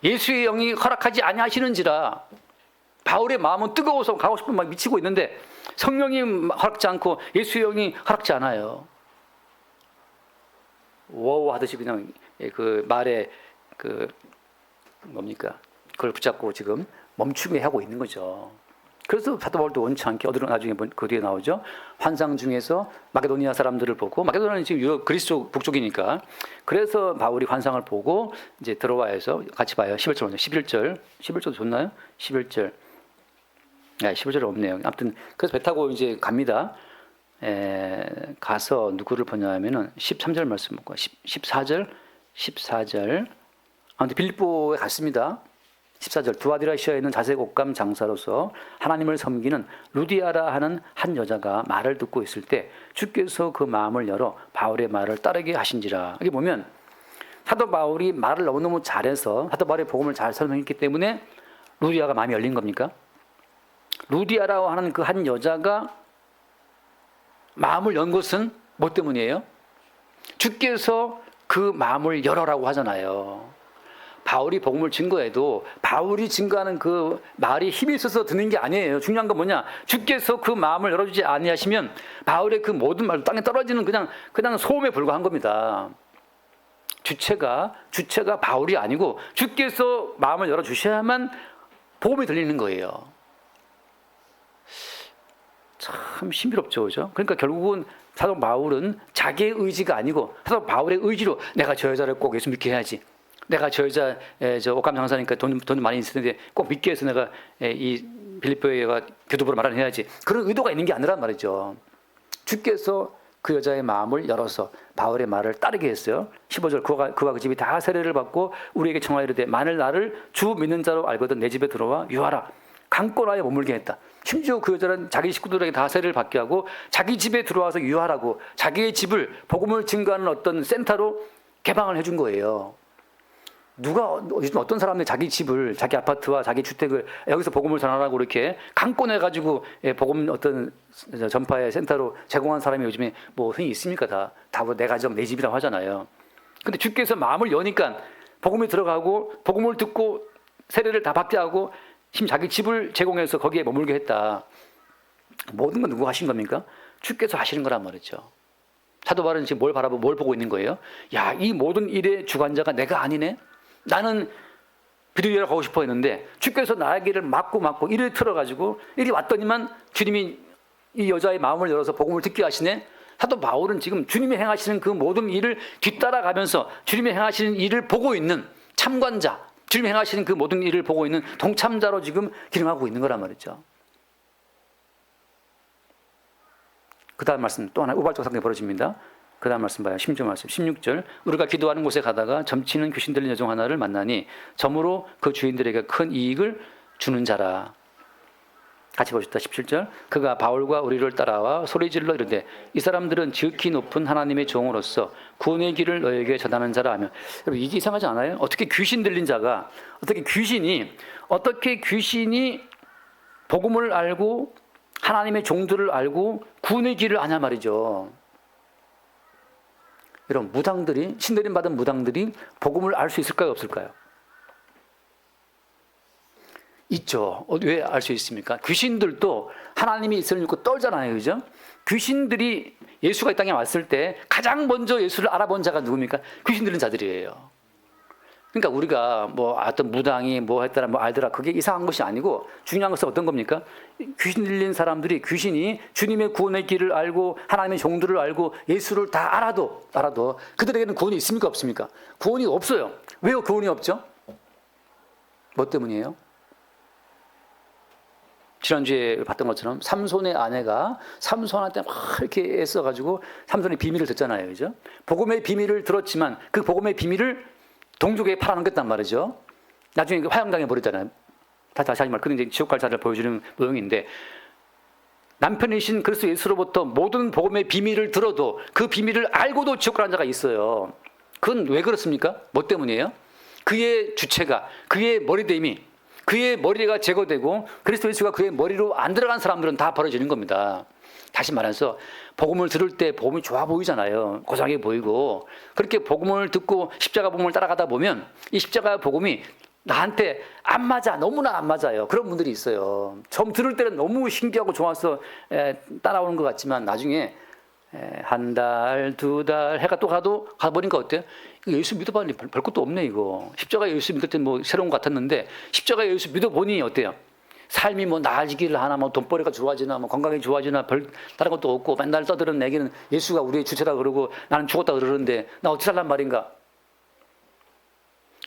예수의 영이 허락하지 아니하시는지라. 바울의 마음은 뜨거워서 가고 싶은 막 미치고 있는데 성령이 허락지 않고 예수의 영이 허락지 않아요. 워워 하듯이 그냥 그 말에 그 뭡니까? 그걸 붙잡고 지금 멈추게 하고 있는 거죠. 그래서 사도 바울도 원치 않게 어디로 나중에 그 뒤에 나오죠. 환상 중에서 마게도니아 사람들을 보고 마게도니아는 지금 유럽 그리스 쪽 북쪽이니까 그래서 바울이 환상을 보고 이제 들어와서 같이 봐요. 11절 먼저 11절도 좋나요? 11절. 11절 없네요. 아무튼 그래서 배 타고 이제 갑니다. 가서 누구를 보냐면은 13절 말씀 보고 14절. 아무튼 빌립보에 갔습니다. 14절 두아디라시아에 있는 자색 옷감 장사로서 하나님을 섬기는 루디아라 하는 한 여자가 말을 듣고 있을 때 주께서 그 마음을 열어 바울의 말을 따르게 하신지라. 여기 보면 사도 바울이 말을 너무너무 잘해서 사도 바울의 복음을 잘 설명했기 때문에 루디아가 마음이 열린 겁니까? 루디아라고 하는 그 한 여자가 마음을 연 것은 뭐 때문이에요? 주께서 그 마음을 열어라고 하잖아요. 바울이 복음을 증거해도 바울이 증거하는 그 말이 힘이 있어서 듣는 게 아니에요. 중요한 건 뭐냐? 주께서 그 마음을 열어주지 아니하시면 바울의 그 모든 말도 땅에 떨어지는 그냥 소음에 불과한 겁니다. 주체가 바울이 아니고 주께서 마음을 열어주셔야만 복음이 들리는 거예요. 참 신비롭죠, 그죠? 그러니까 결국은 사도 바울은 자기의 의지가 아니고 사도 바울의 의지로 내가 저 여자를 꼭 예수 믿게 해야지. 내가 저 여자 저 옷감 장사니까 돈 많이 있을 텐데 꼭 믿게 해서 내가 이 빌립보에가 교도부로 말을 해야지. 그런 의도가 있는 게 아니란 말이죠. 주께서 그 여자의 마음을 열어서 바울의 말을 따르게 했어요. 15절 그와 그 집이 다 세례를 받고 우리에게 청하이르되 만일 나를 주 믿는 자로 알거든 내 집에 들어와 유하라. 강권하에 머물게 했다. 심지어 그 여자는 자기 식구들에게 다 세례를 받게 하고 자기 집에 들어와서 유하라고 자기의 집을 복음을 증거하는 어떤 센터로 개방을 해준 거예요. 누가 요즘 어떤 사람들이 자기 집을 자기 아파트와 자기 주택을 여기서 복음을 전하라고 이렇게 강권해가지고 복음 어떤 전파의 센터로 제공한 사람이 요즘에 뭐 흔히 있습니까? 다 뭐 내 가정 내 집이라고 하잖아요. 근데 주께서 마음을 여니까 복음에 들어가고 복음을 듣고 세례를 다 받게 하고 심지어 자기 집을 제공해서 거기에 머물게 했다. 모든 건 누가 하신 겁니까? 주께서 하시는 거란 말이죠. 사도 바울은 지금 뭘 보고 있는 거예요? 야, 이 모든 일의 주관자가 내가 아니네? 나는 비둘기로 가고 싶어 했는데 주께서 나에게를 막고 이를 틀어가지고 이리 왔더니만 주님이 이 여자의 마음을 열어서 복음을 듣게 하시네. 사도 바울은 지금 주님이 행하시는 그 모든 일을 뒤따라가면서 주님이 행하시는 일을 보고 있는 참관자, 주님이 행하시는 그 모든 일을 보고 있는 동참자로 지금 기능하고 있는 거란 말이죠. 그 다음 말씀 또 하나 우발적 사건이 벌어집니다. 그 다음 말씀 봐요. 16절 말씀. 16절. 우리가 기도하는 곳에 가다가 점치는 귀신 들린 여종 하나를 만나니 점으로 그 주인들에게 큰 이익을 주는 자라. 같이 보십시다. 17절. 그가 바울과 우리를 따라와 소리질러 이르되 이 사람들은 지극히 높은 하나님의 종으로서 구원의 길을 너에게 전하는 자라 하며. 여러분 이게 이상하지 않아요? 어떻게 귀신 들린 자가 어떻게 귀신이 복음을 알고 하나님의 종들을 알고 구원의 길을 아냐 말이죠. 여러분 무당들이 신내림 받은 무당들이 복음을 알 수 있을까요? 없을까요? 있죠. 왜 알 수 있습니까? 귀신들도 하나님이 있음을 믿고 떨잖아요. 그죠? 귀신들이 예수가 이 땅에 왔을 때 가장 먼저 예수를 알아본 자가 누굽니까? 귀신 들린 자들이에요. 그러니까 우리가 뭐 어떤 무당이 뭐 했더라 뭐 알더라 그게 이상한 것이 아니고 중요한 것은 어떤 겁니까? 귀신 들린 사람들이 귀신이 주님의 구원의 길을 알고 하나님의 종들을 알고 예수를 다 알아도 그들에게는 구원이 있습니까? 없습니까? 구원이 없어요. 왜요? 구원이 없죠? 뭐 때문이에요? 지난주에 봤던 것처럼 삼손의 아내가 삼손한테 막 이렇게 애써가지고 삼손의 비밀을 듣잖아요. 그죠? 복음의 비밀을 들었지만 그 복음의 비밀을 동족에게 팔아넘겼단 말이죠. 나중에 화형당해 버리잖아요. 다시 하지 말고. 근데 이제 지옥 갈 자를 보여주는 모형인데 남편이신 그리스도 예수로부터 모든 복음의 비밀을 들어도 그 비밀을 알고도 지옥 가는 자가 있어요. 그건 왜 그렇습니까? 뭐 때문이에요? 그의 주체가, 그의 머리됨이, 그의 머리가 제거되고 그리스도 예수가 그의 머리로 안 들어간 사람들은 다 버려지는 겁니다. 다시 말해서 복음을 들을 때 복음이 좋아 보이잖아요. 고상해 보이고. 그렇게 복음을 듣고 십자가 복음을 따라가다 보면 이 십자가 복음이 나한테 안 맞아, 너무나 안 맞아요. 그런 분들이 있어요. 처음 들을 때는 너무 신기하고 좋아서 따라오는 것 같지만 나중에 한 달, 두 달 해가 또 가보니까 어때요? 예수 믿어봤는데 별 것도 없네 이거. 십자가 예수 믿을 때 뭐 새로운 것 같았는데 십자가 예수 믿어보니 어때요? 삶이 뭐 나아지기를 하나, 뭐 돈벌이가 좋아지나, 뭐 건강이 좋아지나 별 다른 것도 없고 맨날 떠드는 얘기는 예수가 우리의 주체라 그러고 나는 죽었다 그러는데 나 어떻게 살란 말인가?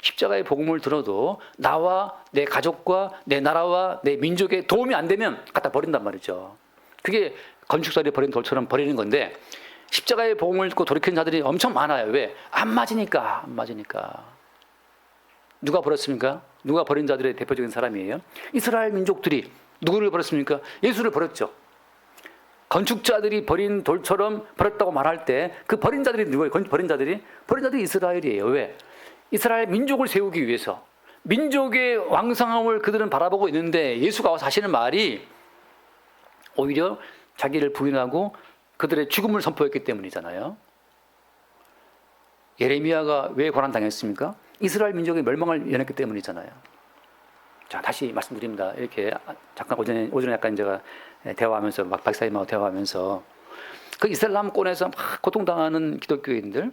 십자가의 복음을 들어도 나와 내 가족과 내 나라와 내 민족에 도움이 안 되면 갖다 버린단 말이죠. 그게 건축사를 버린 돌처럼 버리는 건데 십자가의 복음을 듣고 돌이키는 자들이 엄청 많아요. 왜? 안 맞으니까. 누가 버렸습니까? 누가 버린 자들의 대표적인 사람이에요? 이스라엘 민족들이 누구를 버렸습니까? 예수를 버렸죠. 건축자들이 버린 돌처럼 버렸다고 말할 때 그 버린 자들이 누구예요? 버린 자들이 이스라엘이에요. 왜? 이스라엘 민족을 세우기 위해서 민족의 왕성함을 그들은 바라보고 있는데 예수가 와서 하시는 말이 오히려 자기를 부인하고 그들의 죽음을 선포했기 때문이잖아요. 예레미야가 왜 고난당했습니까? 이스라엘 민족의 멸망을 예언했기 때문이잖아요. 자, 다시 말씀드립니다. 이렇게 잠깐 오전에 약간 제가 대화하면서 막 박사님하고 대화하면서 그 이슬람권에서 막 고통당하는 기독교인들,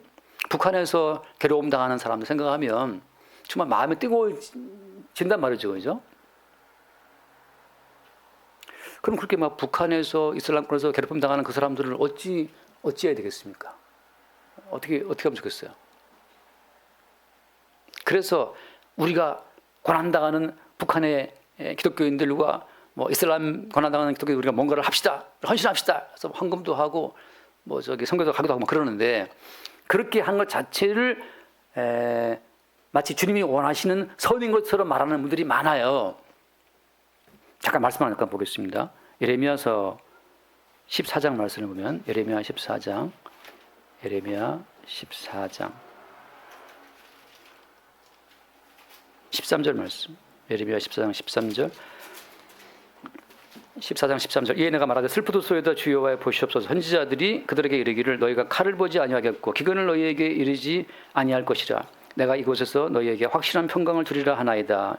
북한에서 괴로움 당하는 사람들 생각하면 정말 마음이 뜨거워진단 말이죠, 그죠? 그럼 그렇게 막 북한에서 이슬람권에서 괴롭힘 당하는 그 사람들을 어찌해야 되겠습니까? 어떻게 하면 좋겠어요? 그래서 우리가 고난당하는 북한의 기독교인들과 뭐 이슬람 고난당하는 기독교인들 우리가 뭔가를 합시다, 헌신합시다. 그래서 헌금도 하고 뭐 선교도 가기도 하고 막 그러는데 그렇게 한 것 자체를 마치 주님이 원하시는 선인 것처럼 말하는 분들이 많아요. 잠깐 말씀을 잠깐 보겠습니다. 예레미야서 14장 말씀을 보면 예레미야 14장 13절 말씀. 예레미야 14장 13절. 14장 13절. 이에 내가 말하되 슬프도소이다 주여와의 보시옵소서. 선지자들이 그들에게 이르기를 너희가 칼을 보지 아니하겠고 기근을 너희에게 이르지 아니할 것이라. 내가 이곳에서 너희에게 확실한 평강을 주리라 하나이다.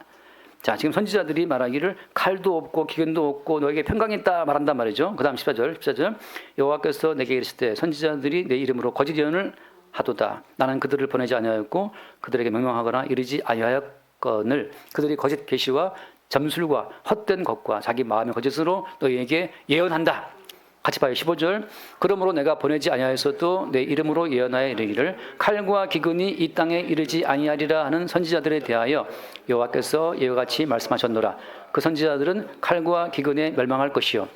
자, 지금 선지자들이 말하기를 칼도 없고 기근도 없고 너에게 평강이 있다 말한단 말이죠. 그 다음 14절 여호와께서 내게 이르시되 선지자들이 내 이름으로 거짓 예언을 하도다. 나는 그들을 보내지 아니하였고 그들에게 명령하거나 이르지 아니하였거늘 그들이 거짓 계시와 점술과 헛된 것과 자기 마음의 거짓으로 너희에게 예언한다. 같이 봐요. 15절. 그러므로 내가 보내지 아니하였어도 내 이름으로 예언하여 이르기를 칼과 기근이 이 땅에 이르지 아니하리라 하는 선지자들에 대하여 여호와께서 이와 같이 말씀하셨노라. 그 선지자들은 칼과 기근에 멸망할 것이요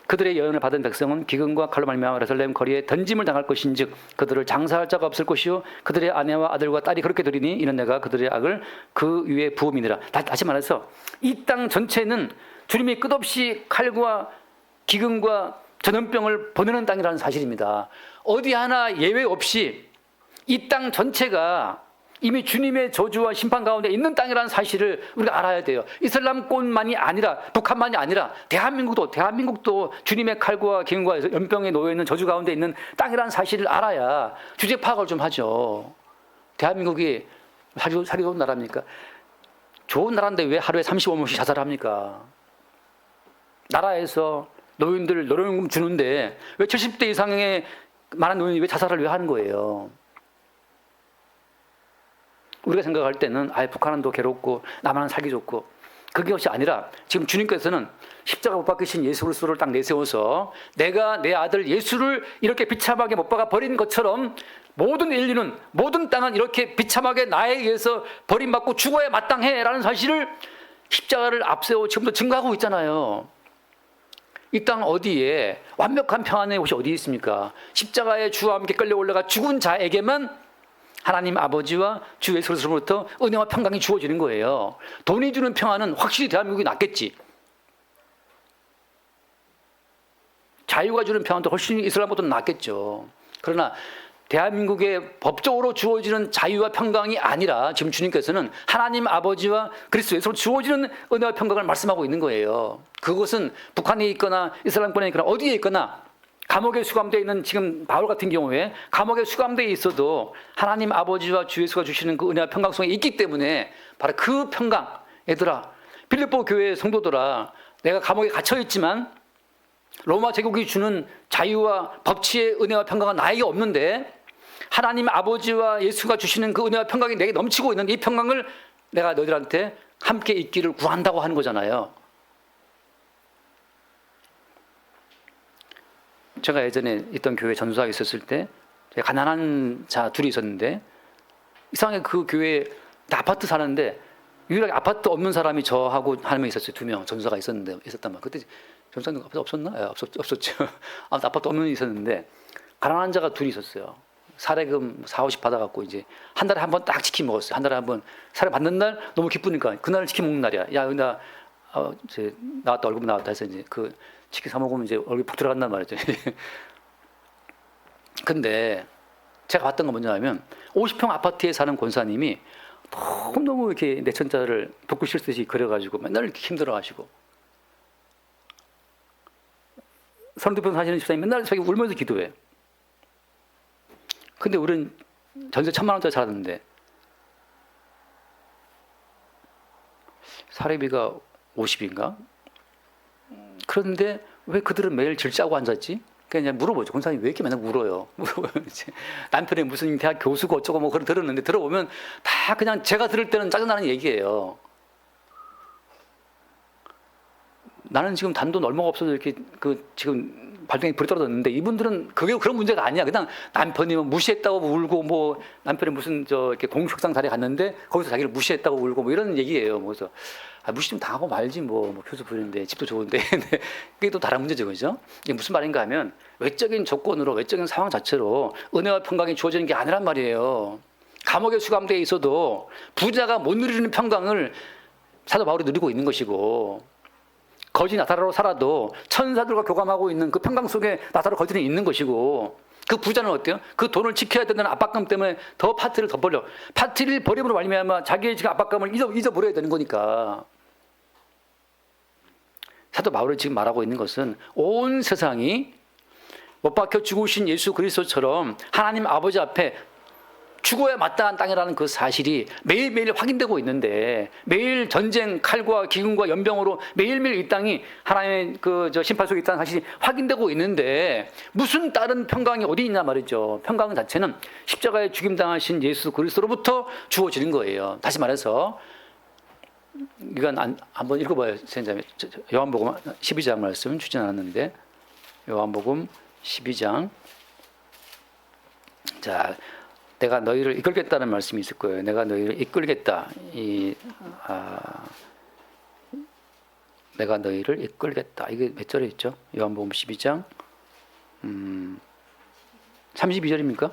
그들의 예언을 받은 백성은 기근과 칼로 말미암아 예루살렘 거리에 던짐을 당할 것인즉 그들을 장사할 자가 없을 것이요 그들의 아내와 아들과 딸이 그렇게 되리니 이는 내가 그들의 악을 그 위에 부음이니라. 다시 말해서 이 땅 전체는 주님이 끝없이 칼과 기근과 전염병을 보내는 땅이라는 사실입니다. 어디 하나 예외 없이 이 땅 전체가 이미 주님의 저주와 심판 가운데 있는 땅이라는 사실을 우리가 알아야 돼요. 이슬람권만이 아니라 북한만이 아니라 대한민국도 주님의 칼과 기근과 연병에 놓여 있는 저주 가운데 있는 땅이라는 사실을 알아야 주제 파악을 좀 하죠. 대한민국이 살기 좋은 나라입니까? 좋은 나라인데 왜 하루에 35명씩 자살합니까? 나라에서 노인들 노령금 주는데 왜 70대 이상의 많은 노인이 왜 자살을 왜 하는 거예요? 우리가 생각할 때는 북한은 더 괴롭고 남한은 살기 좋고 그것이 아니라 지금 주님께서는 십자가 못 박히신 예수 그리스도를 딱 내세워서 내가 내 아들 예수를 이렇게 비참하게 못 박아 버린 것처럼 모든 인류는 모든 땅은 이렇게 비참하게 나에 의해서 버림받고 죽어야 마땅해라는 사실을 십자가를 앞세워 지금도 증거하고 있잖아요. 이 땅 어디에 완벽한 평안의 곳이 어디 있습니까? 십자가의 주와 함께 끌려 올라가 죽은 자에게만 하나님 아버지와 주 예수 그리스도로부터 은혜와 평강이 주어지는 거예요. 돈이 주는 평안은 확실히 대한민국이 낫겠지. 자유가 주는 평안도 훨씬 이슬람보다 낫겠죠. 그러나 대한민국에 법적으로 주어지는 자유와 평강이 아니라 지금 주님께서는 하나님 아버지와 그리스도 예수로 주어지는 은혜와 평강을 말씀하고 있는 거예요. 그것은 북한에 있거나 이슬람권에 있거나 어디에 있거나 감옥에 수감되어 있는 지금 바울 같은 경우에 감옥에 수감되어 있어도 하나님 아버지와 주 예수가 주시는 그 은혜와 평강성이 있기 때문에 바로 그 평강, 얘들아, 빌립보 교회 성도들아, 내가 감옥에 갇혀 있지만 로마 제국이 주는 자유와 법치의 은혜와 평강은 나에게 없는데 하나님 아버지와 예수가 주시는 그 은혜와 평강이 내게 넘치고 있는 이 평강을 내가 너희들한테 함께 있기를 구한다고 하는 거잖아요. 제가 예전에 있던 교회 전도사에 있었을 때 가난한 자 둘이 있었는데 이상하게 그 교회에 아파트 사는데 유일하게 아파트 없는 사람이 저하고 한 명 있었어요. 2명 전도사가 있었단 말이에요. 그때 전도사님 아파트 없었나? 네, 없었죠. 아무튼 아파트 없는 분 있었는데 가난한 자가 둘이 있었어요. 사례금 40, 50 받아갖고 이제 한 달에 한 번 딱 치킨 먹었어요. 한 달에 한 번 사례 받는 날 너무 기쁘니까 그날을 치킨 먹는 날이야. 야, 나 이제 나왔다, 월급 나왔다 해서 이제 그 치킨 사 먹으면 이제 얼굴 푹 들어간단 말이죠. 근데 제가 봤던 건 뭐냐면 50평 아파트에 사는 권사님이 너무 이렇게 내천자를 돋구 실듯이 그려가지고 맨날 이렇게 힘들어하시고 32평 사시는 집사님 맨날 자기 울면서 기도해. 근데 우리는 전세 1,000만 원짜리 살았는데 사례비가 50인가? 그런데 왜 그들은 매일 질 짜고 앉았지? 그냥 물어보죠. 권사님 왜 이렇게 맨날 울어요? 물어보면 이제 남편이 무슨 대학 교수고 어쩌고 뭐 그런 들었는데 들어보면 다 그냥 제가 들을 때는 짜증나는 얘기예요. 나는 지금 단돈 얼마가 없어서 이렇게 지금 발등에 불이 떨어졌는데 이분들은 그게 그런 문제가 아니야. 그냥 남편이 무시했다고 울고 뭐 남편이 무슨 이렇게 공식상 자리에 갔는데 거기서 자기를 무시했다고 울고 뭐 이런 얘기예요. 그래서 무시 좀 당하고 말지 뭐 표수 부리는데 집도 좋은데 그게 또 다른 문제죠, 그죠? 이게 무슨 말인가 하면 외적인 조건으로 외적인 상황 자체로 은혜와 평강이 주어지는 게 아니란 말이에요. 감옥에 수감되어 있어도 부자가 못 누리는 평강을 사도 바울이 누리고 있는 것이고 거지 나사로로 살아도 천사들과 교감하고 있는 그 평강 속에 나사로 거지는 있는 것이고 그 부자는 어때요? 그 돈을 지켜야 된다는 압박감 때문에 더 파티를 더 벌려. 파티를 벌임으로 말미암아 자기의 지금 압박감을 잊어버려야 되는 거니까. 사도 바울이 지금 말하고 있는 것은 온 세상이 못 박혀 죽으신 예수 그리스도처럼 하나님 아버지 앞에 죽어야 마땅한 땅이라는 그 사실이 매일매일 확인되고 있는데 매일 전쟁, 칼과 기근과 연병으로 매일매일 이 땅이 하나님의 심판 속에 있다는 사실이 확인되고 있는데 무슨 다른 평강이 어디 있냐 말이죠. 평강 자체는 십자가에 죽임당하신 예수 그리스도로부터 주어지는 거예요. 다시 말해서 이건 한번 읽어봐요. 선생님. 요한복음 12장 말씀 주진 않았는데 요한복음 12장 자 내가 너희를 이끌겠다는 말씀이 있을 거예요. 내가 너희를 이끌겠다. 내가 너희를 이끌겠다. 이게 몇 절에 있죠? 요한복음 12장 32절입니까?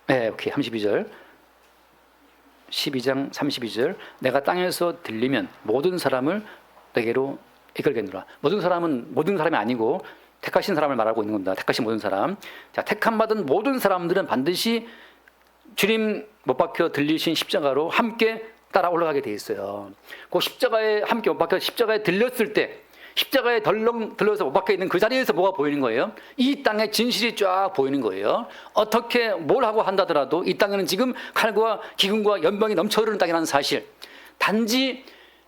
네, 오케이. 32절. 12장 32절. 내가 땅에서 들리면 모든 사람을 내게로 이끌겠노라. 모든 사람이 아니고 택하신 사람을 말하고 있는 겁니다. 택하신 모든 사람. 자, 택함 받은 모든 사람들은 반드시 주님 못 박혀 들리신 십자가로 함께 따라 올라가게 돼 있어요. 그 십자가에 함께 못 박혀 십자가에 들렸을 때 십자가에 덜렁 들러서 못 박혀 있는 그 자리에서 뭐가 보이는 거예요? 이 땅의 진실이 쫙 보이는 거예요. 어떻게 뭘 하고 한다더라도 이 땅에는 지금 칼과 기근과 연병이 넘쳐 흐르는 땅이라는 사실. 단지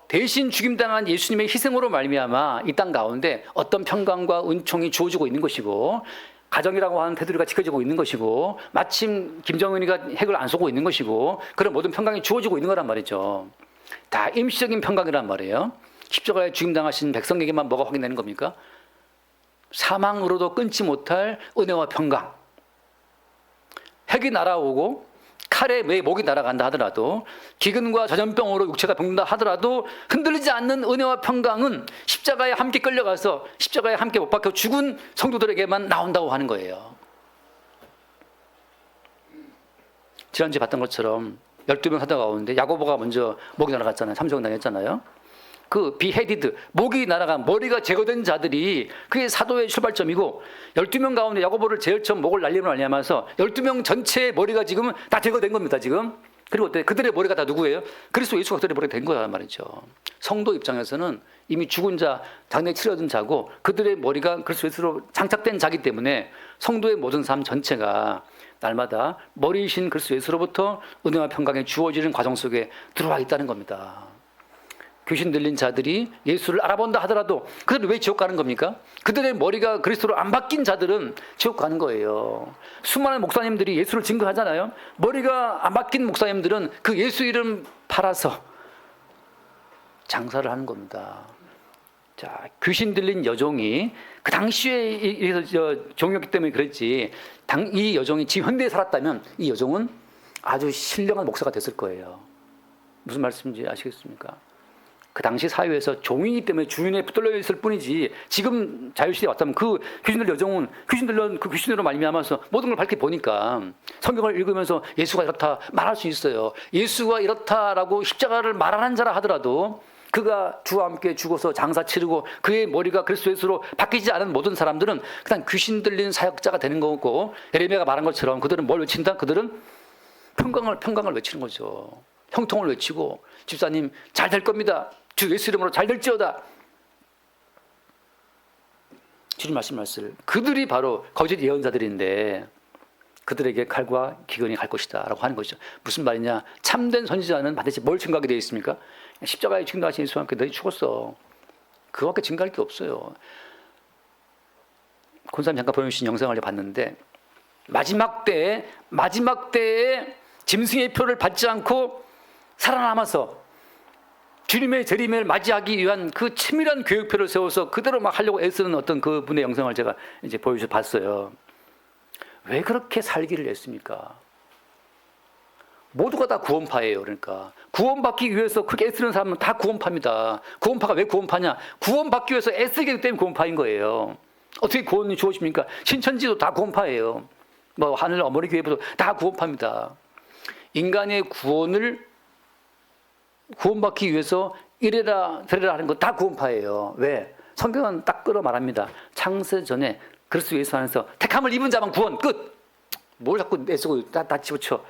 대신 죽임당한 예수님의 희생으로 말미암아 이 땅 가운데 어떤 평강과 은총이 주어지고 있는 것이고 가정이라고 하는 테두리가 지켜지고 있는 것이고 마침 김정은이가 핵을 안 쏘고 있는 것이고 그런 모든 평강이 주어지고 있는 거란 말이죠. 다 임시적인 평강이란 말이에요. 십자가에 죽임당하신 백성에게만 뭐가 확인되는 겁니까? 사망으로도 끊지 못할 은혜와 평강. 핵이 날아오고 칼에 매 목이 날아간다 하더라도 기근과 전염병으로 육체가 병든다 하더라도 흔들리지 않는 은혜와 평강은 십자가에 함께 끌려가서 십자가에 함께 못 박혀 죽은 성도들에게만 나온다고 하는 거예요. 지난주에 봤던 것처럼 12명 사도 가운데 야고보가 먼저 목이 날아갔잖아요. 참석당했잖아요. 그 비헤디드, 목이 날아간 머리가 제거된 자들이 그게 사도의 출발점이고 12명 가운데 야고보를 제일 처음 목을 날리면 말미암아서 12명 전체의 머리가 지금 다 제거된 겁니다. 지금. 그리고 그들의 머리가 다 누구예요? 그리스도 예수가 그들의 머리가 된 거란 말이죠. 성도 입장에서는 이미 죽은 자, 장례 치러진 자고 그들의 머리가 그리스도 예수로 장착된 자기 때문에 성도의 모든 삶 전체가 날마다 머리이신 그리스도 예수로부터 은혜와 평강에 주어지는 과정 속에 들어와 있다는 겁니다. 귀신 들린 자들이 예수를 알아본다 하더라도 그들은 왜 지옥 가는 겁니까? 그들의 머리가 그리스도로 안 바뀐 자들은 지옥 가는 거예요. 수많은 목사님들이 예수를 증거하잖아요. 머리가 안 바뀐 목사님들은 그 예수 이름 팔아서 장사를 하는 겁니다. 자, 귀신 들린 여종이 그 당시에 종이었기 때문에 그랬지, 이 여종이 지금 현대에 살았다면 이 여종은 아주 신령한 목사가 됐을 거예요. 무슨 말씀인지 아시겠습니까? 그 당시 사회에서 종이기 때문에 주인에 붙들려 있을 뿐이지, 지금 자유시대에 왔다면 그 귀신들 여종은 그 귀신으로 말미암아서 모든 걸 밝게 보니까 성경을 읽으면서 예수가 이렇다 말할 수 있어요. 예수가 이렇다라고 십자가를 말하는 자라 하더라도 그가 주와 함께 죽어서 장사 치르고 그의 머리가 그리스도 예수로 바뀌지 않은 모든 사람들은 그냥 귀신 들린 사역자가 되는 거고, 예레미야가 말한 것처럼 그들은 뭘 외친다? 그들은 평강을 외치는 거죠. 형통을 외치고, 집사님 잘 될 겁니다. 주 예수 이름으로 잘 될지어다. 주님 말씀. 그들이 바로 거짓 예언자들인데 그들에게 칼과 기근이 갈 것이다 라고 하는 것이죠. 무슨 말이냐? 참된 선지자는 반드시 뭘 증거하게 되어 있습니까? 십자가에 증거하신 예수와 함께 너희 죽었어. 그거밖에 증거할 게 없어요. 권사님 잠깐 보여주신 영상을 봤는데, 마지막 때에 짐승의 표를 받지 않고 살아남아서 주님의 재림을 맞이하기 위한 그 치밀한 계획표를 세워서 그대로 막 하려고 애쓰는 어떤 그분의 영상을 제가 이제 보여줘서 봤어요. 왜 그렇게 살기를 애씁니까? 모두가 다 구원파예요. 그러니까 구원받기 위해서 그렇게 애쓰는 사람은 다 구원파입니다. 구원파가 왜 구원파냐? 구원받기 위해서 애쓰기 때문에 구원파인 거예요. 어떻게 구원이 주어집니까? 신천지도 다 구원파예요. 뭐 하늘 어머니 교회도 다 구원파입니다. 인간의 구원받기 위해서 이래라 저래라 하는 거 다 구원파예요. 왜? 성경은 딱 끌어 말합니다. 창세 전에 그리스도 예수 안에서 택함을 입은 자만 구원 끝. 뭘 자꾸 애쓰고 다 집어쳐.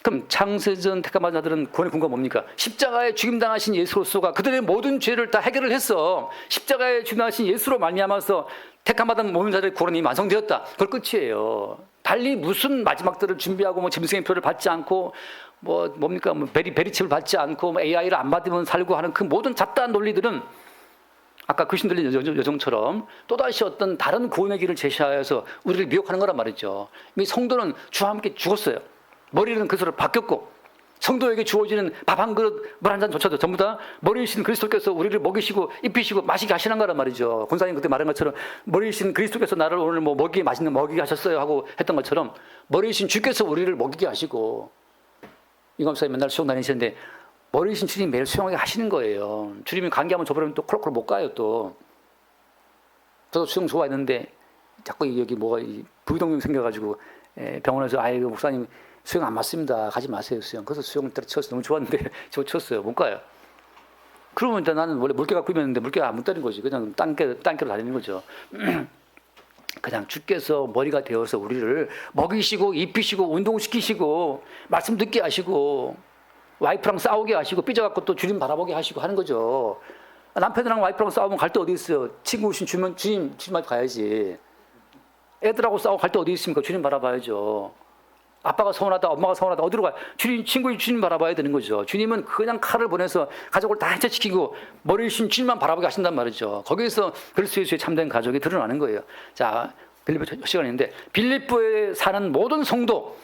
그럼 창세전 택함받은 자들은 구원의 근거가 뭡니까? 십자가에 죽임당하신 예수로서가 그들의 모든 죄를 다 해결을 했어. 십자가에 죽임당하신 예수로 말미암아서 택함받은 모든 자들의 구원이 완성되었다. 그걸 끝이에요. 달리 무슨 마지막들을 준비하고 뭐 짐승의 표를 받지 않고 뭡니까? 베리칩을 받지 않고 AI를 안 받으면 살고 하는 그 모든 잡다한 논리들은 아까 귀신 들린 여종처럼 또다시 어떤 다른 구원의 길을 제시하여서 우리를 미혹하는 거란 말이죠. 이 성도는 주와 함께 죽었어요. 머리는 그리스도로 바뀌었고, 성도에게 주어지는 밥 한 그릇, 물 한 잔조차도 전부 다 머리이신 그리스도께서 우리를 먹이시고 입히시고 마시게 하시는 거란 말이죠. 권사님 그때 말한 것처럼 머리이신 그리스도께서 나를 오늘 맛있는 먹이게 하셨어요 하고 했던 것처럼 머리이신 주께서 우리를 먹이게 하시고, 이광수님 맨날 수영 다니시는데 머리이신 주님이 매일 수영하게 하시는 거예요. 주님이 감기 한번 줘버리면 또 콜록콜록 못 가요. 또 저도 수영 좋아했는데 자꾸 여기 부비동경 생겨가지고 병원에서 아이고 목사님 수영 안 맞습니다. 가지 마세요 수영. 그래서 수영 때려쳤어요. 너무 좋았는데 저 쳤어요. 못 가요. 그러면 일단 나는 원래 물개 갖고 있었는데 물개가 안 문다는 거지. 그냥 딴개로 다니는 거죠. 그냥 주께서 머리가 되어서 우리를 먹이시고 입히시고 운동시키시고 말씀 듣게 하시고 와이프랑 싸우게 하시고 삐져갖고 또 주님 바라보게 하시고 하는 거죠. 남편이랑 와이프랑 싸우면 갈 데 어디 있어요? 친구신 주님한테 가야지. 애들하고 싸우고 갈 데 어디 있습니까? 주님 바라봐야죠. 아빠가 서운하다, 엄마가 서운하다, 어디로 가요? 주님 바라봐야 되는 거죠. 주님은 그냥 칼을 보내서 가족을 다 해체시키고 머리이신 주님만 바라보게 하신단 말이죠. 거기에서 그리스도 예수의 참된 가족이 드러나는 거예요. 자, 빌립보 시간인데, 빌립보에 사는 모든 성도,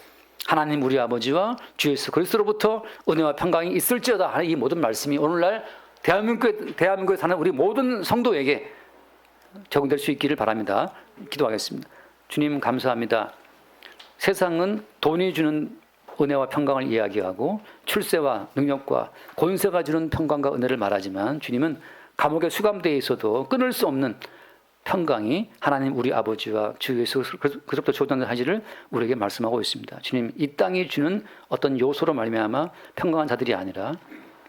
하나님 우리 아버지와 주 예수 그리스도로부터 은혜와 평강이 있을지어다 하는 이 모든 말씀이 오늘날 대한민국에 사는 우리 모든 성도에게 적용될 수 있기를 바랍니다. 기도하겠습니다. 주님 감사합니다. 세상은 돈이 주는 은혜와 평강을 이야기하고 출세와 능력과 권세가 주는 평강과 은혜를 말하지만, 주님은 감옥에 수감되어 있어도 끊을 수 없는 평강이 하나님 우리 아버지와 주 예수 그리스도부터 주어진다는 우리에게 말씀하고 있습니다. 주님, 이 땅이 주는 어떤 요소로 말미암아 평강한 자들이 아니라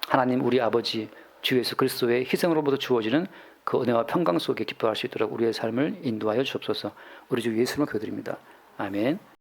하나님 우리 아버지 주 예수 그리스도의 희생으로부터 주어지는 그 은혜와 평강 속에 기뻐할 수 있도록 우리의 삶을 인도하여 주옵소서. 우리 주 예수님을 기도드립니다. 아멘.